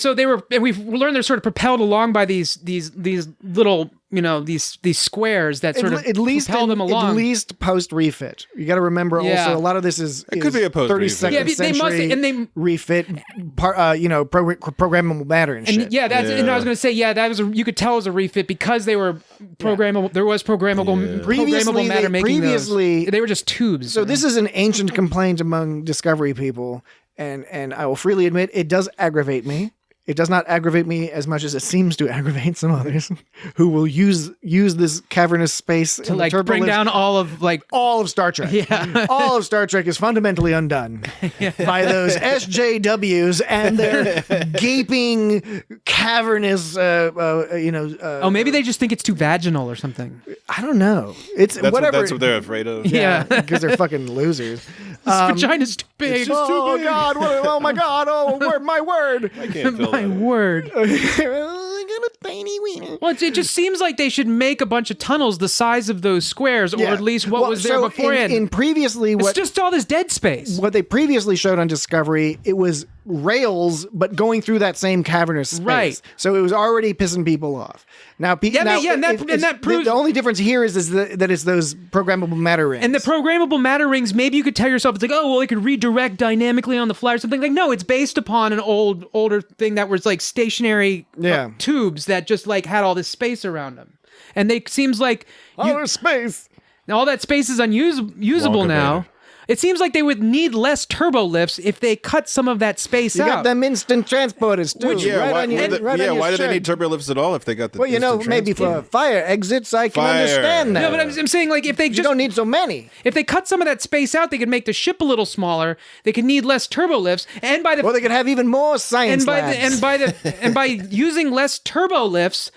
we've learned they're sort of propelled along by these little, these squares that sort of propel them along. At least post refit. You got to remember also a lot of this could be a post 32nd century refit, programmable matter and shit. And I was going to say you could tell it was a refit because they were programmable. There was programmable matter making those. They were just tubes. So this is an ancient complaint among Discovery people. And I will freely admit, it does aggravate me. It does not aggravate me as much as it seems to aggravate some others who will use this cavernous space to like bring down all of Star Trek. Yeah. All of Star Trek is fundamentally undone by those SJWs and their gaping cavernous. Maybe they just think it's too vaginal or something. I don't know. That's what they're afraid of. Yeah, because they're fucking losers. This vagina's too big. It's just too big. God! Oh my God! Oh, my word! I can't feel my word. I got a tiny wiener. Well, it just seems like they should make a bunch of tunnels the size of those squares, or at least what was there beforehand. It's just all this dead space. What they previously showed on Discovery, it was rails, but going through that same cavernous space. Right. So it was already pissing people off. Now, that proves the only difference here is that it's those programmable matter rings. And the programmable matter rings, maybe you could tell yourself, it's like, oh, well, it could redirect dynamically on the fly or something. Like, no, it's based upon an older thing that was like stationary tubes that just like had all this space around them. And they seems like space. All that space is unusable now. It seems like they would need less turbo lifts if they cut some of that space out. You got them instant transporters too. Why do they need turbo lifts at all if they got the? Well, maybe for fire exits, I can understand that. No, but I'm saying like if they you don't need so many. If they cut some of that space out, they could make the ship a little smaller. They could need less turbo lifts, and they could have even more science labs. And by using less turbo lifts,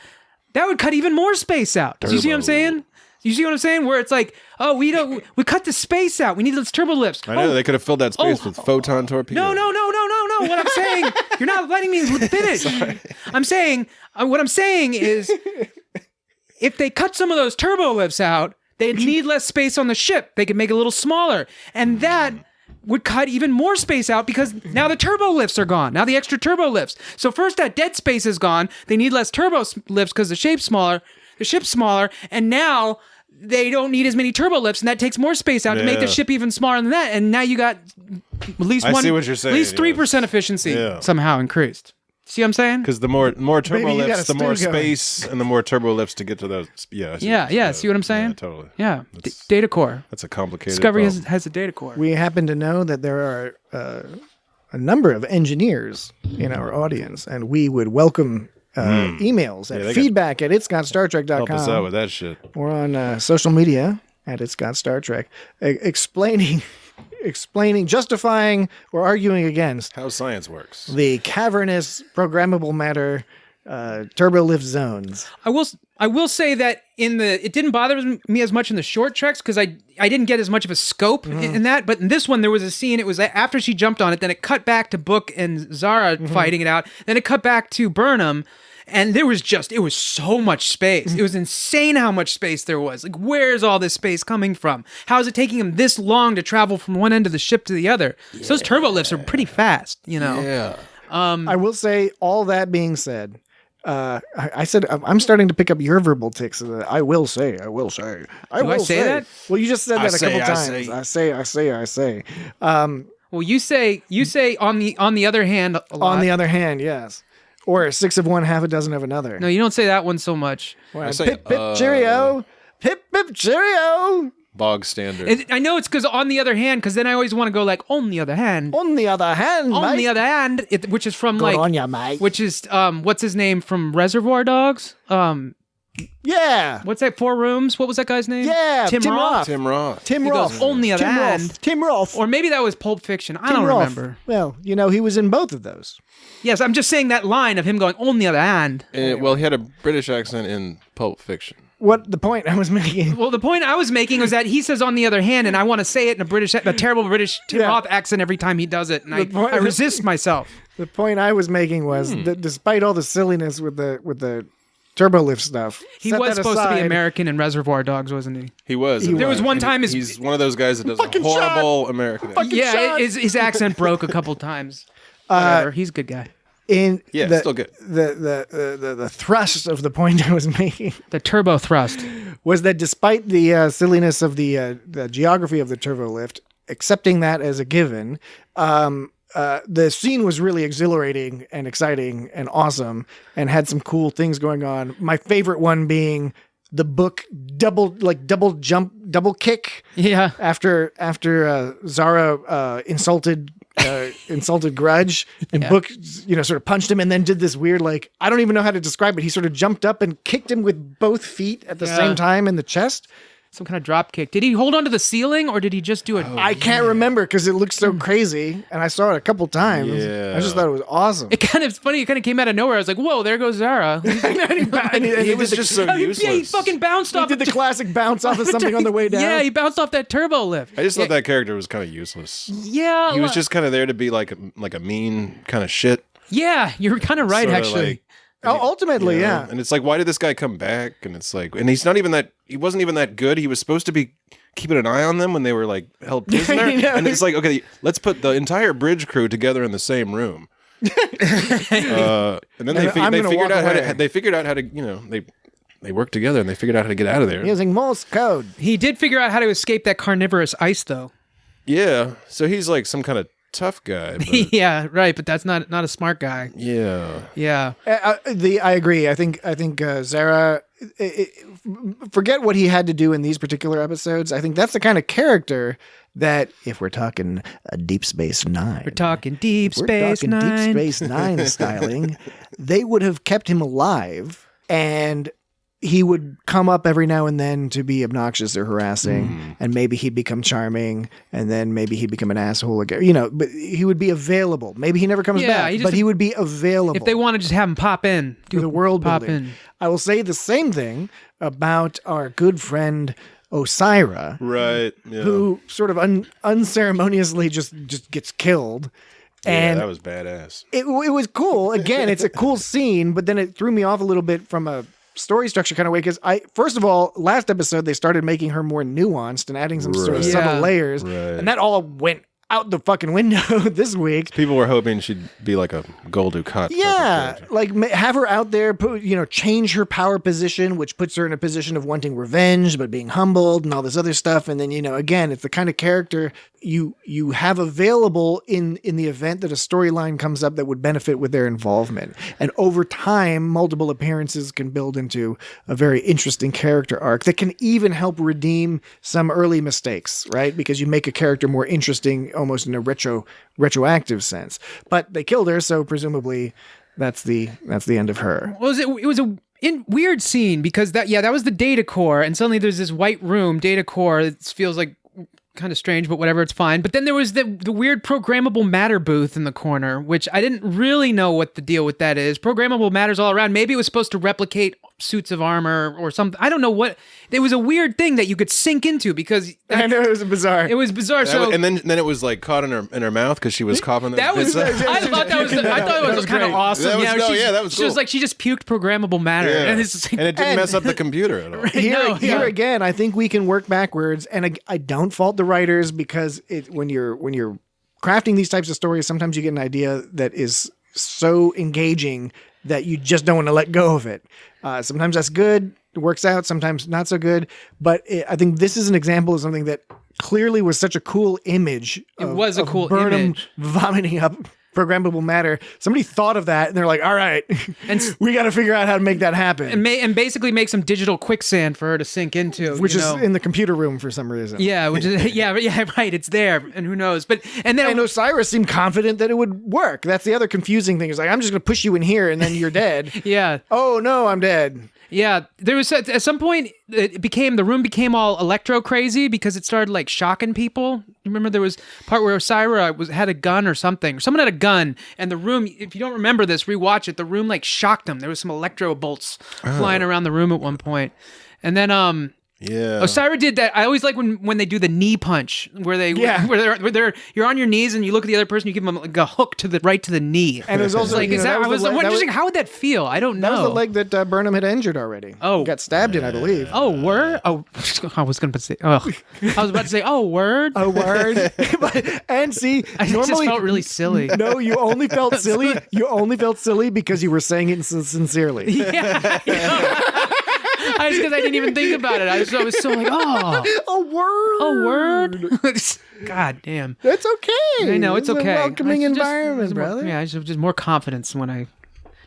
that would cut even more space out. Do you see what I'm saying? You see what I'm saying? Where it's like, we cut the space out. We need those turbo lifts. I know they could have filled that space with photon torpedoes. No. What I'm saying, you're not letting me finish. I'm saying, what I'm saying is, if they cut some of those turbo lifts out, they'd need less space on the ship. They could make it a little smaller, and that would cut even more space out because now the turbo lifts are gone. Now the extra turbo lifts. So first that dead space is gone. They need less turbo lifts because the ship's smaller, and now they don't need as many turbo lifts, and that takes more space out to make the ship even smaller than that. And now you got at least I see what you're saying, at least 3% efficiency somehow increased. See what I'm saying? Because the more turbo Baby, you got lifts, a the more stew going. space, and the more turbo lifts to get to those. Yeah. See what I'm saying? Yeah, totally. Yeah, data core. That's a complicated. Discovery problem. has a data core. We happen to know that there are a number of engineers in our audience, and we would welcome emails at they got- feedback at itsgotStarTrek.com. Help us out with that shit. Or on social media at It's Got Star Trek, explaining, justifying, or arguing against How science works. the cavernous programmable matter turbo lift zones. I will say that it didn't bother me as much in the short treks because I didn't get as much of a scope in that. But in this one, there was a scene. It was after she jumped on it. Then it cut back to Book and Zara fighting it out. Then it cut back to Burnham. And it was so much space. It was insane how much space there was. Like, where's all this space coming from? How is it taking them this long to travel from one end of the ship to the other? Yeah. So those turbo lifts are pretty fast, you know? Yeah. I will say, all that being said, I said, I'm starting to pick up your verbal tics. I will say. Do I say that? Well, you just said that a couple times. I say. Well, you say on the other hand a lot. On the other hand, yes. Or 6 of one, half a dozen of another. No, you don't say that one so much. Well, pip, pip, cheerio. Pip, pip, cheerio. Bog standard. I know it's because on the other hand, because then I always want to go like, on the other hand. On the other hand, On mate. the other hand, which is from Good on ya, mate. which is, what's his name from Reservoir Dogs? Yeah. What's that, 4 Rooms? What was that guy's name? Yeah, Tim Roth. Tim Roth. Tim He Roth. goes, on the other Tim hand. Roth. Tim Roth. Or maybe that was Pulp Fiction. I Tim don't Roth. remember. Well, he was in both of those. Yes, I'm just saying that line of him going, on the other hand. Well, he had a British accent in Pulp Fiction. What the point I was making? Well, the point I was making was that he says on the other hand, and I want to say it in a terrible British Tim Yeah. Roth accent every time he does it, and I resist myself. The point I was making was that despite all the silliness with the turbo lift stuff, He set was that supposed to be aside. American in Reservoir Dogs, wasn't he? He was. There was one time he's one of those guys that does Fucking a horrible American accent. Fucking shot. His accent broke a couple times. Whatever, he's a good guy. In Yeah, still good. The thrust of the point I was making The turbo thrust. was that despite the silliness of the geography of the turbo lift, accepting that as a given, the scene was really exhilarating and exciting and awesome and had some cool things going on. My favorite one being the Book double kick. Yeah. After Zara insulted Grudge and Book, sort of punched him and then did this weird, I don't even know how to describe it. He sort of jumped up and kicked him with both feet at the same time in the chest. Some kind of drop kick. Did he hold on to the ceiling or did he just do it? I can't remember because it looked so crazy and I saw it a couple times. Yeah. I just thought it was awesome. It kind of funny. It kind of came out of nowhere. I was like, "Whoa, there goes Zara." He was just so useless. Yeah, he fucking bounced He off. did the classic bounce off of something on the way down. Yeah, he bounced off that turbo lift. I just thought that character was kind of useless. Yeah, He was just kind of there to be like a mean kind of shit. Yeah, you're kind of right, Sorta actually. Ultimately, you know? yeah. And it's like, why did this guy come back? And it's like, and he wasn't even that good. He was supposed to be keeping an eye on them when they were held prisoner. And it's like, okay, let's put the entire bridge crew together in the same room. And then they figured out how to, they worked together and they figured out how to get out of there. Using Morse code. He did figure out how to escape that carnivorous ice, though. Yeah. So he's like some kind of tough guy. But Yeah, right. But that's not a smart guy. yeah. Yeah. I agree. I think Zara. Forget what he had to do in these particular episodes. I think that's the kind of character that, if we're talking Deep Space Nine, We're talking Deep Space Nine. Deep Space Nine styling, they would have kept him alive, and he would come up every now and then to be obnoxious or harassing, and maybe he'd become charming, and then maybe he'd become an asshole again. But he would be available. Maybe he never comes back, but he would be available. If they want to just have him pop in, do the world pop building. in. I will say the same thing about our good friend Osira, Right. Yeah. who sort of unceremoniously just gets killed. And that was badass. it was cool. Again, it's a cool scene, but then it threw me off a little bit from a story structure kind of way, because first of all, last episode they started making her more nuanced and adding some sort of Right. subtle layers, Right. and that all went out the fucking window this week. People were hoping she'd be like a Gul Dukat. Yeah, like have her out there, change her power position, which puts her in a position of wanting revenge, but being humbled and all this other stuff. And then, again, it's the kind of character you have available in the event that a storyline comes up that would benefit with their involvement. And over time, multiple appearances can build into a very interesting character arc that can even help redeem some early mistakes, right? Because you make a character more interesting almost in a retroactive sense. But they killed her, so presumably that's the end of her. Well, it was a weird scene because that was the data core, and suddenly there's this white room data core. It feels like kind of strange, but whatever, it's fine. But then there was the weird programmable matter booth in the corner, which I didn't really know what the deal with that is. Programmable matters all around. Maybe it was supposed to replicate suits of armor or something. I don't know what. It was a weird thing that you could sink into because I know it was bizarre. It was bizarre. And then it was like caught in her mouth because she was coughing. That was. I thought it was kind of awesome. That was cool. She was like she just puked programmable matter, and it didn't mess up the computer at all. Here again, I think we can work backwards, and I don't fault the writers because when you're crafting these types of stories, sometimes you get an idea that is so engaging that you just don't want to let go of it. Sometimes that's good. It works out. Sometimes not so good. But I think this is an example of something that clearly was such a cool image. It was a cool Burnham image. Vomiting up programmable matter. Somebody thought of that and they're like, all right, and we got to figure out how to make that happen. And basically make some digital quicksand for her to sink into. Which is in the computer room for some reason. Yeah, which is, right. It's there. And who knows? And Osiris seemed confident that it would work. That's the other confusing thing. Is like, I'm just going to push you in here and then you're dead. Yeah. Oh, no, I'm dead. Yeah, there was at some point the room became all electro crazy because it started like shocking people. Remember there was a part where Osira had a gun or something. Someone had a gun, and the room. If you don't remember this, rewatch it. The room like shocked them. There was some electro bolts flying around the room at one point, and then Yeah. Osira did that. I always like when they do the knee punch, where you're on your knees and you look at the other person, you give them like a hook to the knee. And it was also like, I was wondering how would that feel? I don't know. That was the leg that Burnham had injured already. Oh, got stabbed in, I believe. Oh, word. Oh, I was about to say. Oh, word. Oh, word. And see, I just felt really silly. No, you only felt silly. You only felt silly because you were saying it sincerely. Yeah. Because I didn't even think about it. I was so like, a word. God damn. That's okay. I know, it's okay. A welcoming environment, brother. I should have just more confidence when I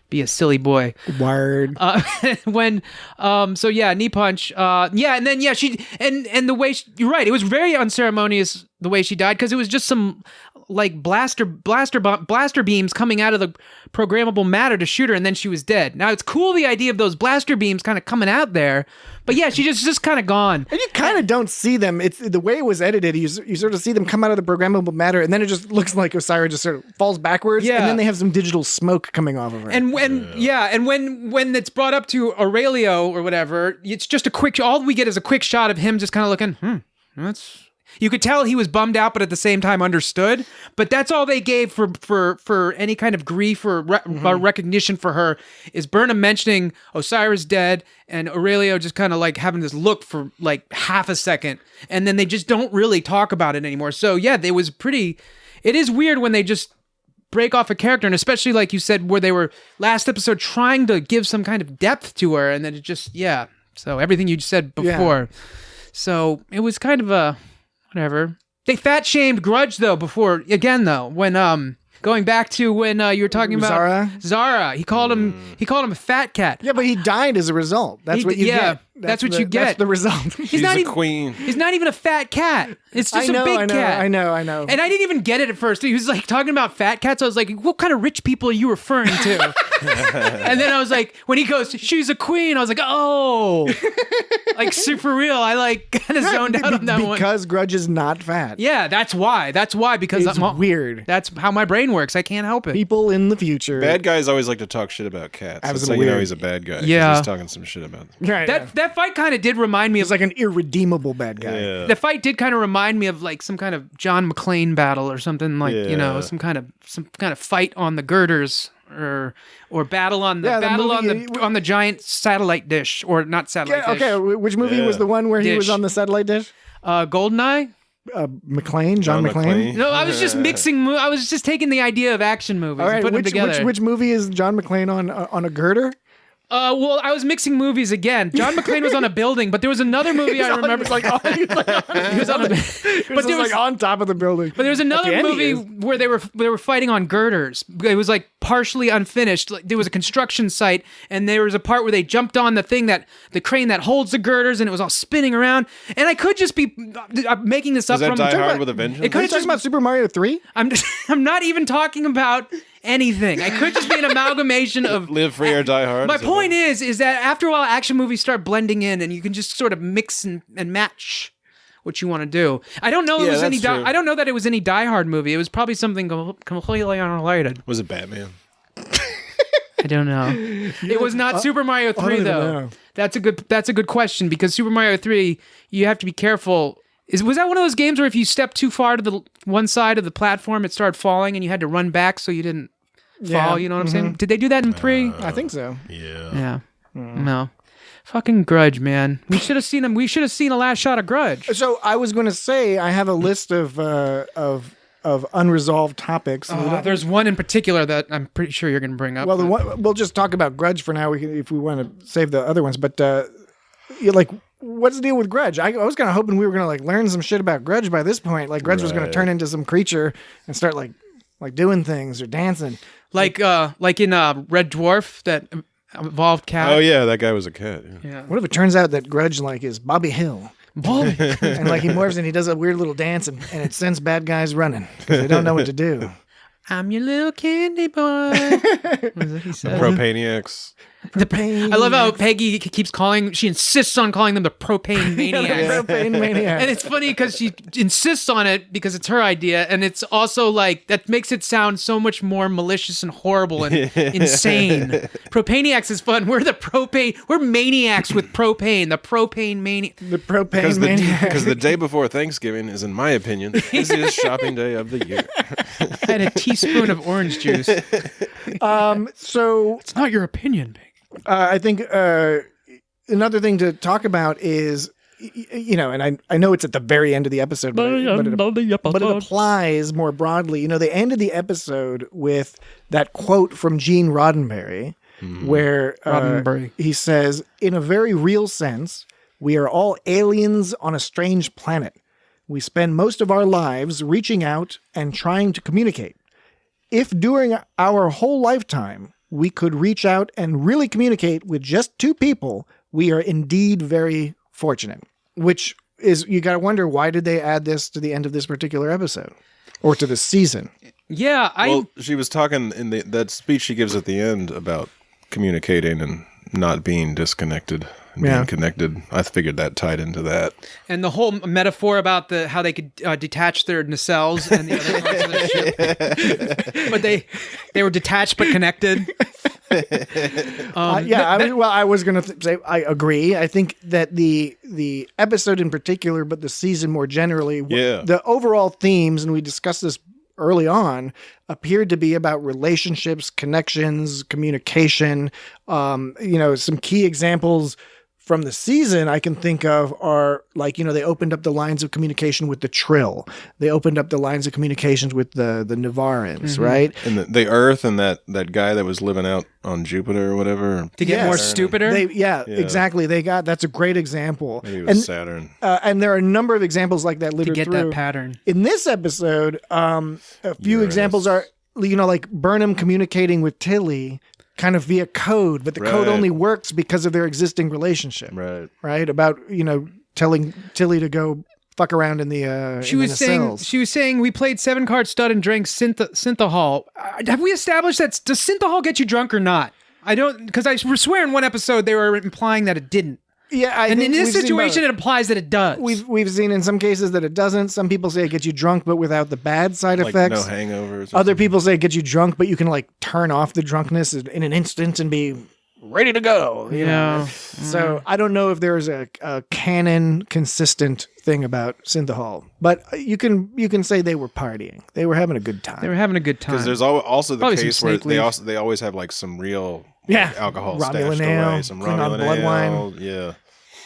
be a silly boy. Word. Knee punch. And then she and the way you're right. It was very unceremonious the way she died because it was just some like blaster beams coming out of the programmable matter to shoot her, and then she was dead. Now it's cool the idea of those blaster beams kind of coming out there, but yeah, she just kind of gone. And you kind of don't see them. It's the way it was edited. You sort of see them come out of the programmable matter, and then it just looks like Osira just sort of falls backwards, and then they have some digital smoke coming off of her. And when it's brought up to Aurelio or whatever, it's just a quick. All we get is a quick shot of him just kind of looking. That's. You could tell he was bummed out, but at the same time understood. But that's all they gave for any kind of grief or recognition for her is Burnham mentioning Osiris dead and Aurelio just kind of like having this look for like half a second. And then they just don't really talk about it anymore. So yeah, it is weird when they just break off a character, and especially like you said, where they were last episode trying to give some kind of depth to her. And then it just, so everything you said before. Yeah. So it was kind of a... Whatever. They fat shamed Grudge though before when going back to when you were talking about Zara. He called him a fat cat. Yeah, but he died as a result. That's what you get. That's what you get. That's the result. She's a queen. He's not even a fat cat. It's just a big cat. I know. And I didn't even get it at first. He was like talking about fat cats. I was like, what kind of rich people are you referring to? And then I was like, when he goes, she's a queen, I was like, oh, like super real. I like kind of zoned out on that one. Because Grudge is not fat. Yeah, that's why. Because it's weird. That's how my brain works. I can't help it. People in the future. Bad guys always like to talk shit about cats. That's how you know he's a bad guy. Yeah. He's talking some shit about them. Right. That fight kind of did remind me of like an irredeemable bad guy. Yeah. The fight did kind of remind me of like some kind of John McClane battle or something like, some kind of fight on the girders or battle on the giant satellite dish or not satellite dish. Okay, which movie was the one where he was on the satellite dish? GoldenEye? John McClane. No, I was just mixing. I was just taking the idea of action movies All right, and putting them together. which movie is John McClane on a girder? Well, I was mixing movies again. John McClane was on a building, but there was another movie I remember. He was on top of the building. But there was another end, movie where they were fighting on girders. It was like partially unfinished. Like, there was a construction site, and there was a part where they jumped on the crane that holds the girders, and it was all spinning around. And I could just be making this up. Is that from Die Hard with a Vengeance? It could Are you talking about Super Mario 3? I'm not even talking about anything. I could just be an amalgamation of Live Free or Die Hard. My point is that after a while, action movies start blending in, and you can just sort of mix and match what you want to do. I don't know. I don't know that it was any Die Hard movie. It was probably something completely unrelated. Was it Batman? I don't know. It was not Super Mario 3 though. That's a good question, because Super Mario 3, you have to be careful. Was that one of those games where if you stepped too far to the one side of the platform, it started falling and you had to run back so you didn't fall? You know what I'm saying? Did they do that in 3? I think so. Yeah. No. Fucking Grudge, man. We should have seen him. We should have seen a last shot of Grudge. So I was going to say I have a list of unresolved topics. There's one in particular that I'm pretty sure you're going to bring up. Well, we'll just talk about Grudge for now. If we want to save the other ones, but what's the deal with Grudge? I was kind of hoping we were going to learn some shit about Grudge by this point. Like Grudge was going to turn into some creature and start like doing things or dancing. Like in Red Dwarf, that evolved cat. Oh yeah, that guy was a cat. Yeah. What if it turns out that Grudge is Bobby Hill? Bobby. And he morphs and he does a weird little dance and it sends bad guys running because they don't know what to do. I'm your little candy boy. What is it he said? Propaniacs. I love how Peggy she insists on calling them the propane maniacs. Propane maniacs. And it's funny because she insists on it because it's her idea, and it's also that makes it sound so much more malicious and horrible and insane. Propaniacs is fun. We're maniacs with propane. The propane maniac. The propane maniac. Because the day before Thanksgiving is, in my opinion, the busiest shopping day of the year. I had a teaspoon of orange juice. So it's not your opinion, Peggy. I think another thing to talk about is, and I know it's at the very end of the episode, but it applies more broadly. They ended the episode with that quote from Gene Roddenberry, where he says, "In a very real sense, we are all aliens on a strange planet. We spend most of our lives reaching out and trying to communicate. If during our whole lifetime we could reach out and really communicate with just 2 people, we are indeed very fortunate." Which is, you got to wonder, why did they add this to the end of this particular episode or to the season? Yeah, Well, she was talking in that speech she gives at the end about communicating and not being disconnected and being connected. I figured that tied into that. And the whole metaphor about how they could detach their nacelles and the other parts of the ship. But they were detached but connected. I was going to say I agree. I think that the episode in particular, but the season more generally, the overall themes, and we discussed this early on, appeared to be about relationships, connections, communication. Some key examples from the season I can think of are they opened up the lines of communication with the Trill. They opened up the lines of communications with the Navarans, right? And the Earth and that guy that was living out on Jupiter or whatever. To get more stupider? Exactly. That's a great example. Maybe it was Saturn. And there are a number of examples like that littered to get through. that pattern. In this episode, a few examples are, like Burnham communicating with Tilly kind of via code, but the code only works because of their existing relationship. Right? About, telling Tilly to go fuck around in the She was saying we played 7-card stud and drank synthahol. Have we established that? Does synthahol get you drunk or not? I don't, because I swear in one episode they were implying that it didn't. Yeah, and in this situation, it implies that it does. We've seen in some cases that it doesn't. Some people say it gets you drunk, but without the bad side effects. No hangovers. Other people say it gets you drunk, but you can turn off the drunkenness in an instant and be ready to go. You know? So I don't know if there's a canon consistent thing about synthahol, but you can say they were partying. They were having a good time. Because there's also the case where they always have some real alcohol Romulan stashed ale, away, some Klingon Romulan blood ale, wine. yeah.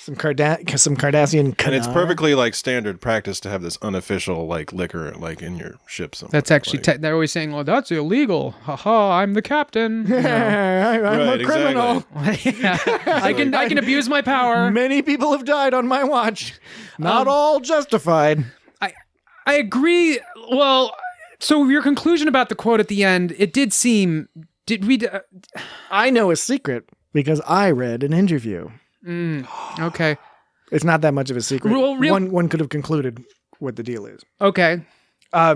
Some Cardassian. And it's canar. perfectly like standard practice to have this unofficial like liquor like in your ship somewhere. That's actually like, they're always saying, "Well, that's illegal." Haha, I'm the captain. You know. I'm Right, a criminal. Yeah. I can abuse my power. Many people have died on my watch. Not all justified. I agree. Well, so your conclusion about the quote at the end, it did seem. Did we? I know a secret because I read an interview. Okay. It's not that much of a secret. Well, One could have concluded what the deal is. Okay. I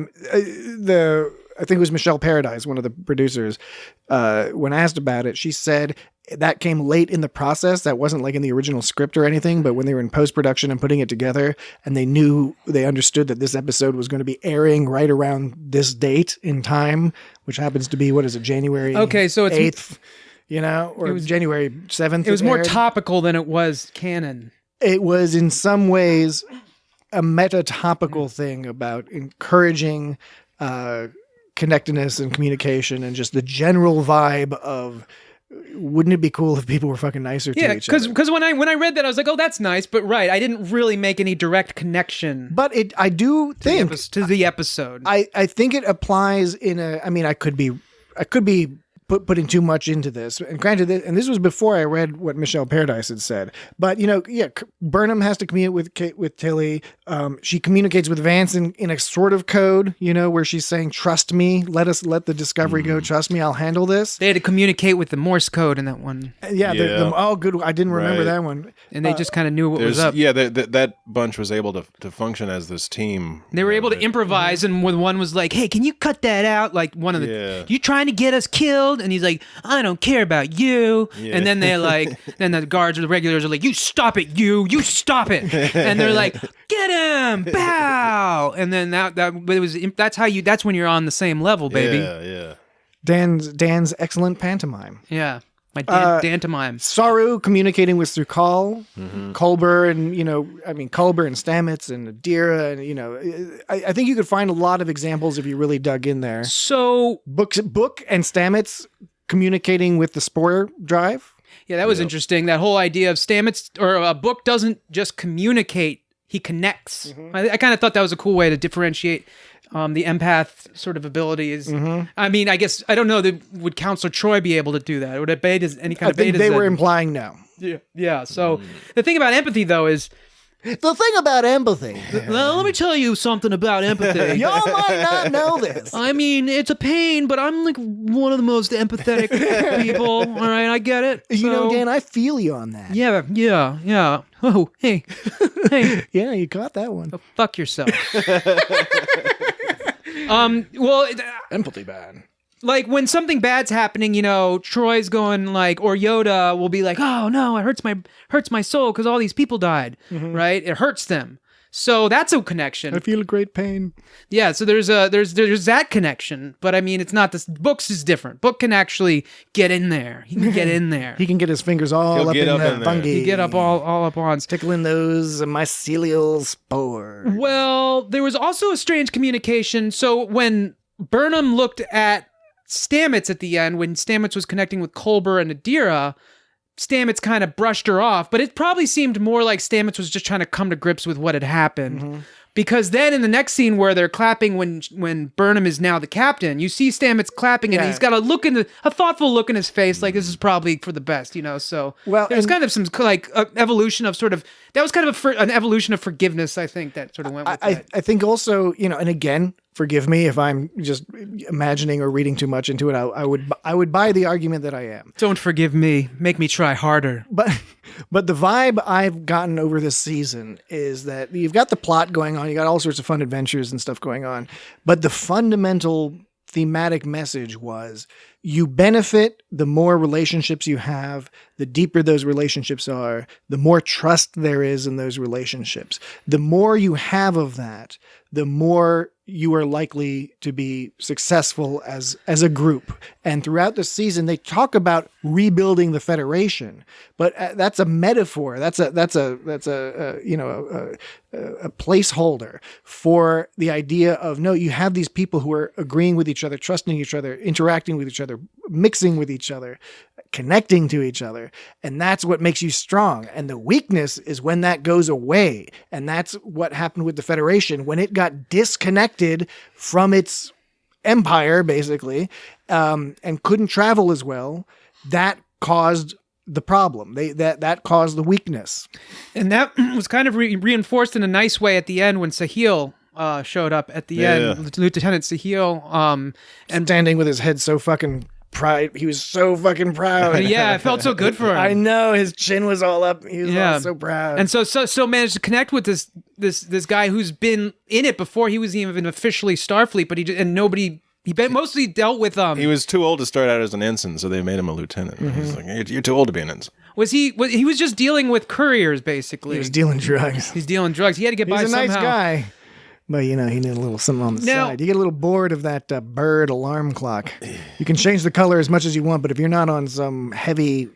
think it was Michelle Paradise, one of the producers, when asked about it, she said that came late in the process. That wasn't like in the original script or anything, but when they were in post-production and putting it together and they understood that this episode was going to be airing right around this date in time, which happens to be, January Okay, so it's 8th, or it was January 7th. It was more aired. topical than it was canon. It was in some ways a meta-topical thing about encouraging connectedness and communication and just the general vibe of wouldn't it be cool if people were fucking nicer to each other? Because when I read that, I was like, oh, that's nice, but right, I didn't really make any direct connection. But I do think to the episode. I think it applies in a. I mean, I could be putting too much into this. And granted, this was before I read what Michelle Paradise had said. But Burnham has to communicate with Tilly. She communicates with Vance in a sort of code, where she's saying, "Trust me, let the Discovery go. Trust me, I'll handle this." They had to communicate with the Morse code in that one. Yeah. Oh, good. I didn't remember that one. And they just kind of knew what was up. Yeah, that bunch was able to function as this team. They were able to improvise, and when one was like, "Hey, can you cut that out?" Like one of you trying to get us killed? And he's like, "I don't care about you." Yeah. And then they're like, then the guards or the regulars are like, "You stop it, you stop it." And they're like, "Get him, bow." And then that's when you're on the same level, baby. Yeah. Dan's excellent pantomime. Yeah. My dantomime. Saru communicating with Sukal, Culber, and Culber and Stamets and Adira, and I think you could find a lot of examples if you really dug in there. So Book and Stamets communicating with the Spore drive. Yeah, that was interesting. That whole idea of Stamets or a Book doesn't just communicate; he connects. I kind of thought that was a cool way to differentiate the empath sort of abilities. I mean, I guess I don't know. Would Counselor Troy be able to do that? Would it beta any kind of beta? I think they were implying no. Yeah. So the thing about empathy, though, is. The thing about empathy. Well, let me tell you something about empathy. Y'all might not know this. I mean, it's a pain, but I'm like one of the most empathetic people. All right, I get it. So, Dan, I feel you on that. Yeah. Oh, hey. Yeah, you caught that one. Go fuck yourself. Well, empathy bad. Like when something bad's happening, Troy's going like, or Yoda will be like, "Oh no, it hurts my soul because all these people died." Right? It hurts them. So that's a connection. I feel a great pain. Yeah. So there's that connection, but I mean, it's not this. Books is different. Book can actually get in there. He can get in there. He can get his fingers all up in the fungi. He get up all up on tickling those mycelial spores. Well, there was also a strange communication. So when Burnham looked at Stamets at the end, when Stamets was connecting with Culber and Adira, Stamets kind of brushed her off, but it probably seemed more like Stamets was just trying to come to grips with what had happened. Because then in the next scene where they're clapping when Burnham is now the captain, you see Stamets clapping and he's got a thoughtful look in his face, like this is probably for the best, So there's kind of some like evolution of sort of, that was kind of an evolution of forgiveness, I think, that sort of went with that. I think also, and again, forgive me if I'm just imagining or reading too much into it. I would buy the argument that I am. Don't forgive me. Make me try harder. But the vibe I've gotten over this season is that you've got the plot going on. You got all sorts of fun adventures and stuff going on. But the fundamental thematic message was you benefit the more relationships you have, the deeper those relationships are, the more trust there is in those relationships. The more you have of that, the more you are likely to be successful as a group. And throughout the season, they talk about rebuilding the Federation, but that's a metaphor. That's a placeholder for the idea of, no, you have these people who are agreeing with each other, trusting each other, interacting with each other, mixing with each other, connecting to each other. And that's what makes you strong. And the weakness is when that goes away. And that's what happened with the Federation when it got disconnected from its empire, basically, and couldn't travel as well. That caused the problem. That caused the weakness. And that was kind of reinforced in a nice way at the end when Sahil showed up at the end. Lieutenant Sahil. And standing with his head so fucking proud. He was so fucking proud. Yeah, it felt so good for him. I know, his chin was all up. He was all so proud. And so managed to connect with this guy who's been in it before he was even officially Starfleet, but he mostly dealt with He was too old to start out as an ensign, so they made him a lieutenant. He's like, you're too old to be an ensign. He was just dealing with couriers, basically. He was dealing drugs. He's dealing drugs. He had to get by somehow. He's a nice guy. But, he needed a little something on the side. You get a little bored of that bird alarm clock. You can change the color as much as you want, but if you're not on some heavy,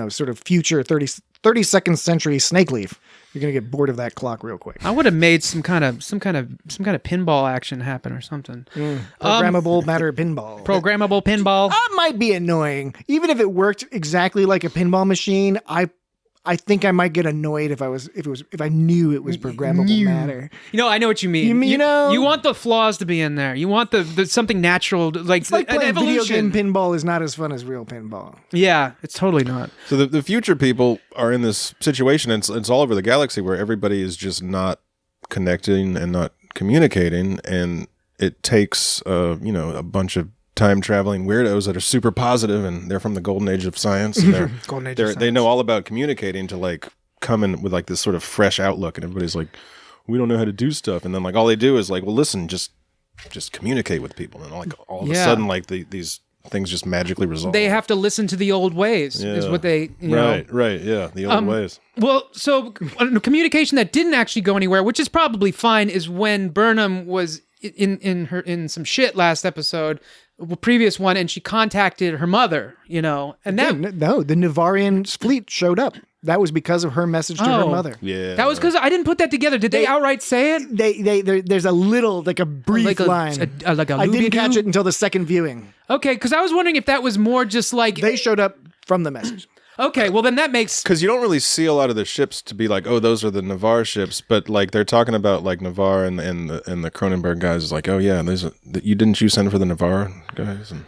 sort of future 32nd century snake leaf, you're going to get bored of that clock real quick. I would have made some kind of pinball action happen or something. Programmable matter pinball. Programmable pinball. That might be annoying. Even if it worked exactly like a pinball machine, I think I might get annoyed if I knew it was programmable matter. I know what you mean. You want the flaws to be in there. You want the something natural, like it's like an playing evolution. Video game pinball is not as fun as real pinball. Yeah, it's totally not. So the future people are in this situation. It's all over the galaxy where everybody is just not connecting and not communicating, and it takes a bunch of time traveling weirdos that are super positive, and they're from the golden age of science. And they know all about communicating to like come in with like this sort of fresh outlook, and everybody's like, we don't know how to do stuff, and then like all they do is like, well, listen, just communicate with people, and like all of a sudden like these things just magically resolve. They have to listen to the old ways is what they right the old ways. Well, so communication that didn't actually go anywhere, which is probably fine, is when Burnham was in some shit last episode, previous one, and she contacted her mother, and that the Navarian fleet showed up. That was because of her message to her mother. Yeah, that was because I didn't put that together. Did they outright say it? There's a little, like a brief line. I didn't catch it until the second viewing. Okay, because I was wondering if that was more just like they showed up from the message. Okay, well then that makes... Because you don't really see a lot of the ships to be like, oh, those are the Navarre ships, but like they're talking about like Navarre and the Cronenberg guys is like, oh yeah, didn't you send for the Navarre guys? And,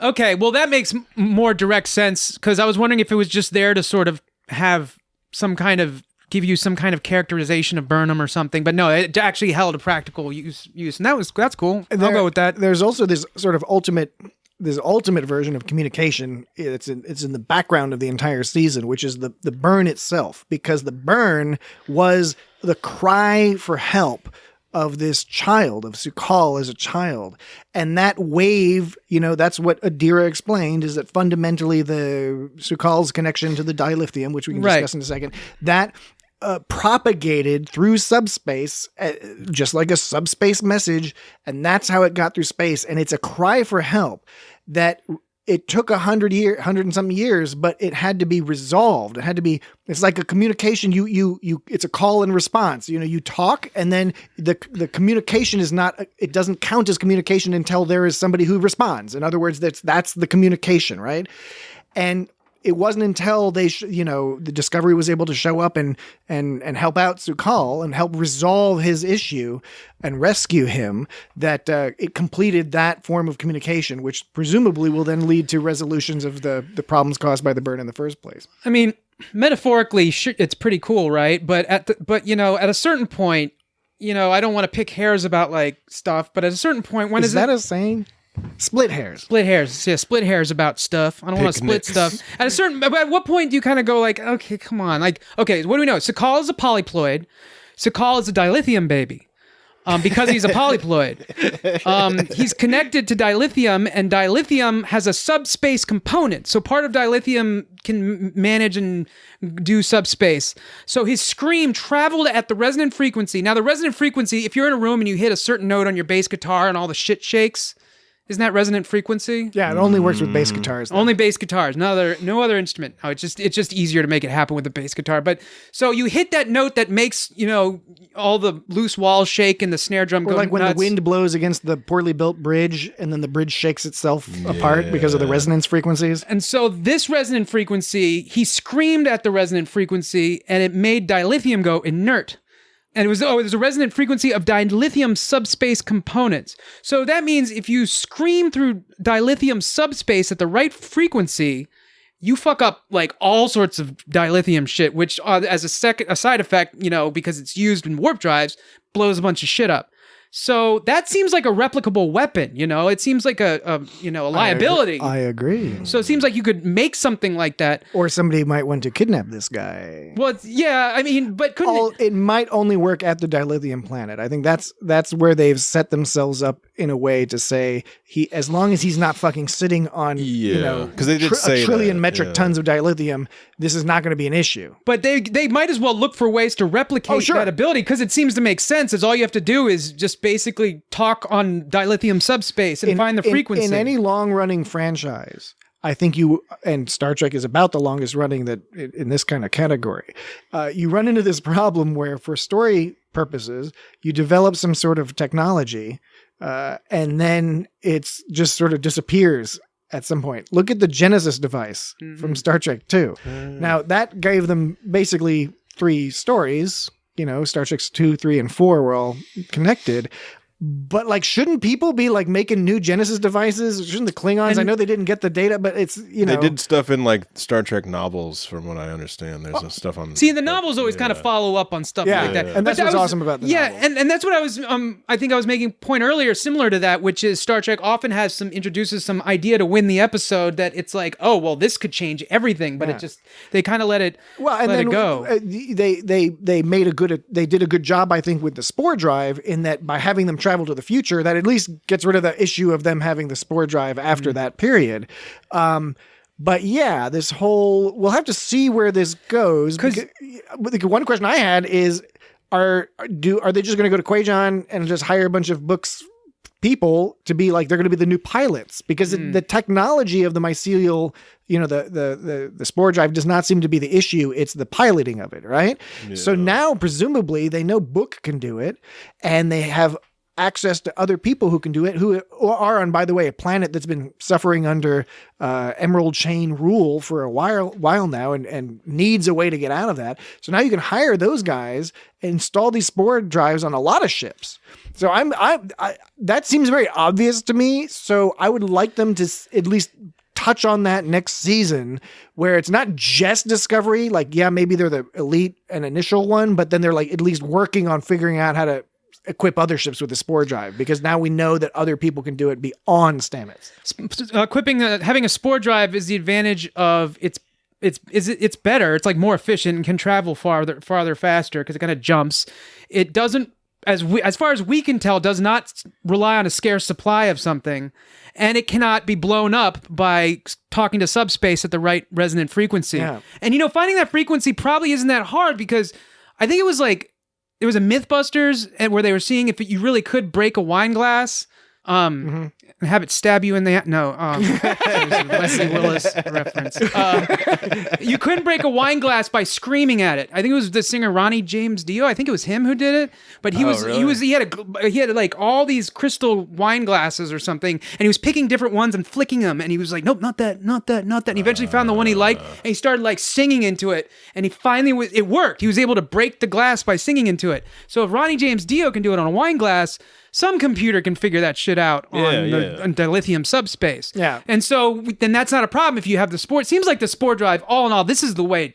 Okay, well that makes more direct sense, because I was wondering if it was just there to sort of have give you some kind of characterization of Burnham or something, but no, it actually held a practical use, and that's cool. I'll go with that. There's also this sort of ultimate version of communication. It's in the background of the entire season, which is the burn itself, because the burn was the cry for help of this child, of Su'Kal as a child. And that wave, that's what Adira explained, is that fundamentally the Su'Kal's connection to the dilithium, which we can discuss in a second, that propagated through subspace, just like a subspace message, and that's how it got through space. And it's a cry for help that it took 100 and some years, but it had to be resolved. It had to be. It's like a communication. It's a call and response. You talk, and then the communication is not. It doesn't count as communication until there is somebody who responds. In other words, that's the communication, right? And it wasn't until the Discovery was able to show up and help out Su'Kal and help resolve his issue and rescue him that it completed that form of communication, which presumably will then lead to resolutions of the problems caused by the burn in the first place. I mean, metaphorically, it's pretty cool, right? But at a certain point, I don't want to pick hairs about like stuff, but at a certain point, when is that a saying? Split hairs. Yeah, split hairs about stuff. I don't want to split stuff. At what point do you kind of go like, okay, come on. Like, okay, what do we know? Su'Kal is a polyploid. Su'Kal is a dilithium baby. Because he's a polyploid. He's connected to dilithium, and dilithium has a subspace component. So part of dilithium can manage and do subspace. So his scream traveled at the resonant frequency. Now, the resonant frequency, if you're in a room and you hit a certain note on your bass guitar and all the shit shakes, Isn't that resonant frequency? Yeah, it only works with bass guitars. though. Only bass guitars, no other instrument. No, it's just easier to make it happen with a bass guitar. But so you hit that note that makes, all the loose walls shake and the snare drum Or go like when nuts. the wind blows against the poorly built bridge and then the bridge shakes itself apart because of the resonance frequencies. And so this resonant frequency, he screamed at the resonant frequency and it made dilithium go inert. And there's a resonant frequency of dilithium subspace components. So that means if you scream through dilithium subspace at the right frequency, you fuck up like all sorts of dilithium shit, which as a side effect, because it's used in warp drives, blows a bunch of shit up. So that seems like a replicable weapon, It seems like a liability. I agree. So it seems like you could make something like that. Or somebody might want to kidnap this guy. Well, but couldn't It might only work at the dilithium planet. I think that's where they've set themselves up in a way to say as long as he's not fucking sitting on because they did a say trillion that, metric tons of dilithium, this is not going to be an issue. But they might as well look for ways to replicate that ability, because it seems to make sense. As all you have to do is just basically talk on dilithium subspace and find the frequency. In any long-running franchise, I think and Star Trek is about the longest running that in this kind of category. You run into this problem where, for story purposes, you develop some sort of technology, and then it's just sort of disappears at some point. Look at the Genesis device from Star Trek 2. Now, that gave them basically 3 stories. Star Trek 2, 3, and 4 were all connected. But shouldn't people be making new Genesis devices? Shouldn't the Klingons? I know they didn't get the data, but it's They did stuff in Star Trek novels, from what I understand. There's stuff on. See, the novels always kind of follow up on stuff like that, and that's what's awesome about the novels. and that's what I was. I think I was making a point earlier, similar to that, which is Star Trek often introduces some idea to win the episode that it's like, oh well, this could change everything, but they kind of let it go. They did a good job, I think, with the spore drive, in that by having them travel to the future, that at least gets rid of the issue of them having the spore drive after that period. But yeah, this whole, we'll have to see where this goes. Because one question I had is, are they just going to go to Quajon and just hire a bunch of people to be they're going to be the new pilots? Because the technology of the mycelial, the spore drive does not seem to be the issue. It's the piloting of it, right? Yeah. So now presumably they know Book can do it, and they have access to other people who can do it, who are on, by the way, a planet that's been suffering under Emerald Chain rule for a while now, and needs a way to get out of that. So now you can hire those guys and install these spore drives on a lot of ships. So that seems very obvious to me. So I would like them to at least touch on that next season, where it's not just Discovery. Maybe they're the elite and initial one, but then they're at least working on figuring out how to equip other ships with the spore drive, because now we know that other people can do it beyond Stamets. Having a spore drive is the advantage of it's better. It's more efficient and can travel farther faster, because it kind of jumps. It doesn't, as far as we can tell, does not rely on a scarce supply of something, and it cannot be blown up by talking to subspace at the right resonant frequency. Yeah. And finding that frequency probably isn't that hard, because I think it was there was a Mythbusters where they were seeing if you really could break a wine glass and have it stab you in the... No, it was a Wesley Willis reference. You couldn't break a wine glass by screaming at it. I think it was the singer Ronnie James Dio. I think it was him who did it. But he had all these crystal wine glasses or something, and he was picking different ones and flicking them, and he was like, nope, not that, not that, not that. And he eventually found the one he liked, and he started singing into it, and he finally it worked. He was able to break the glass by singing into it. So if Ronnie James Dio can do it on a wine glass, some computer can figure that shit out on dilithium subspace. Yeah. And so then that's not a problem if you have the spore. It seems like the spore drive, all in all, this is the way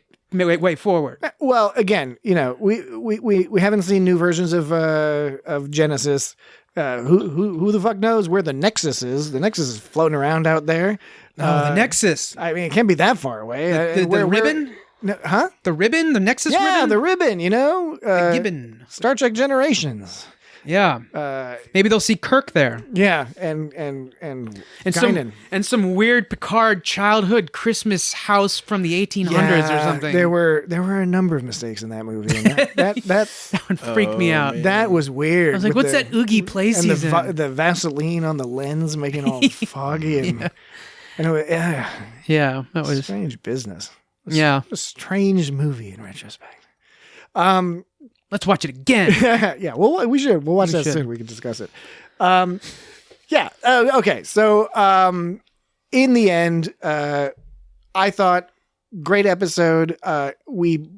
forward. Well, again, we haven't seen new versions of Genesis. Who the fuck knows where the Nexus is? The Nexus is floating around out there. The Nexus. I mean, it can't be that far away. The ribbon? Huh? The ribbon? The Nexus ribbon? Yeah, the ribbon, the gibbon. Star Trek Generations. Yeah. Maybe they'll see Kirk there. Yeah, and Guinan. some weird Picard childhood Christmas house from the 1800s or something. There were a number of mistakes in that movie. And that would freak me out. Man. That was weird. I was like, what's that Oogie place and he's in? the Vaseline on the lens making it all foggy and that was strange business. A strange movie in retrospect. Let's watch it again. Yeah, well, we should. We'll watch that soon. We can discuss it. Okay. So, in the end, I thought great episode. We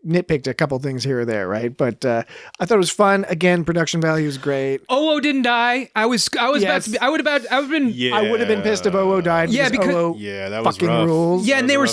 nitpicked a couple things here or there, right? But I thought it was fun. Again, production value is great. Oo didn't die. I was about to be, I would have been pissed if Oo died. Yeah, because Oo that was fucking rough. rules. Yeah, and they were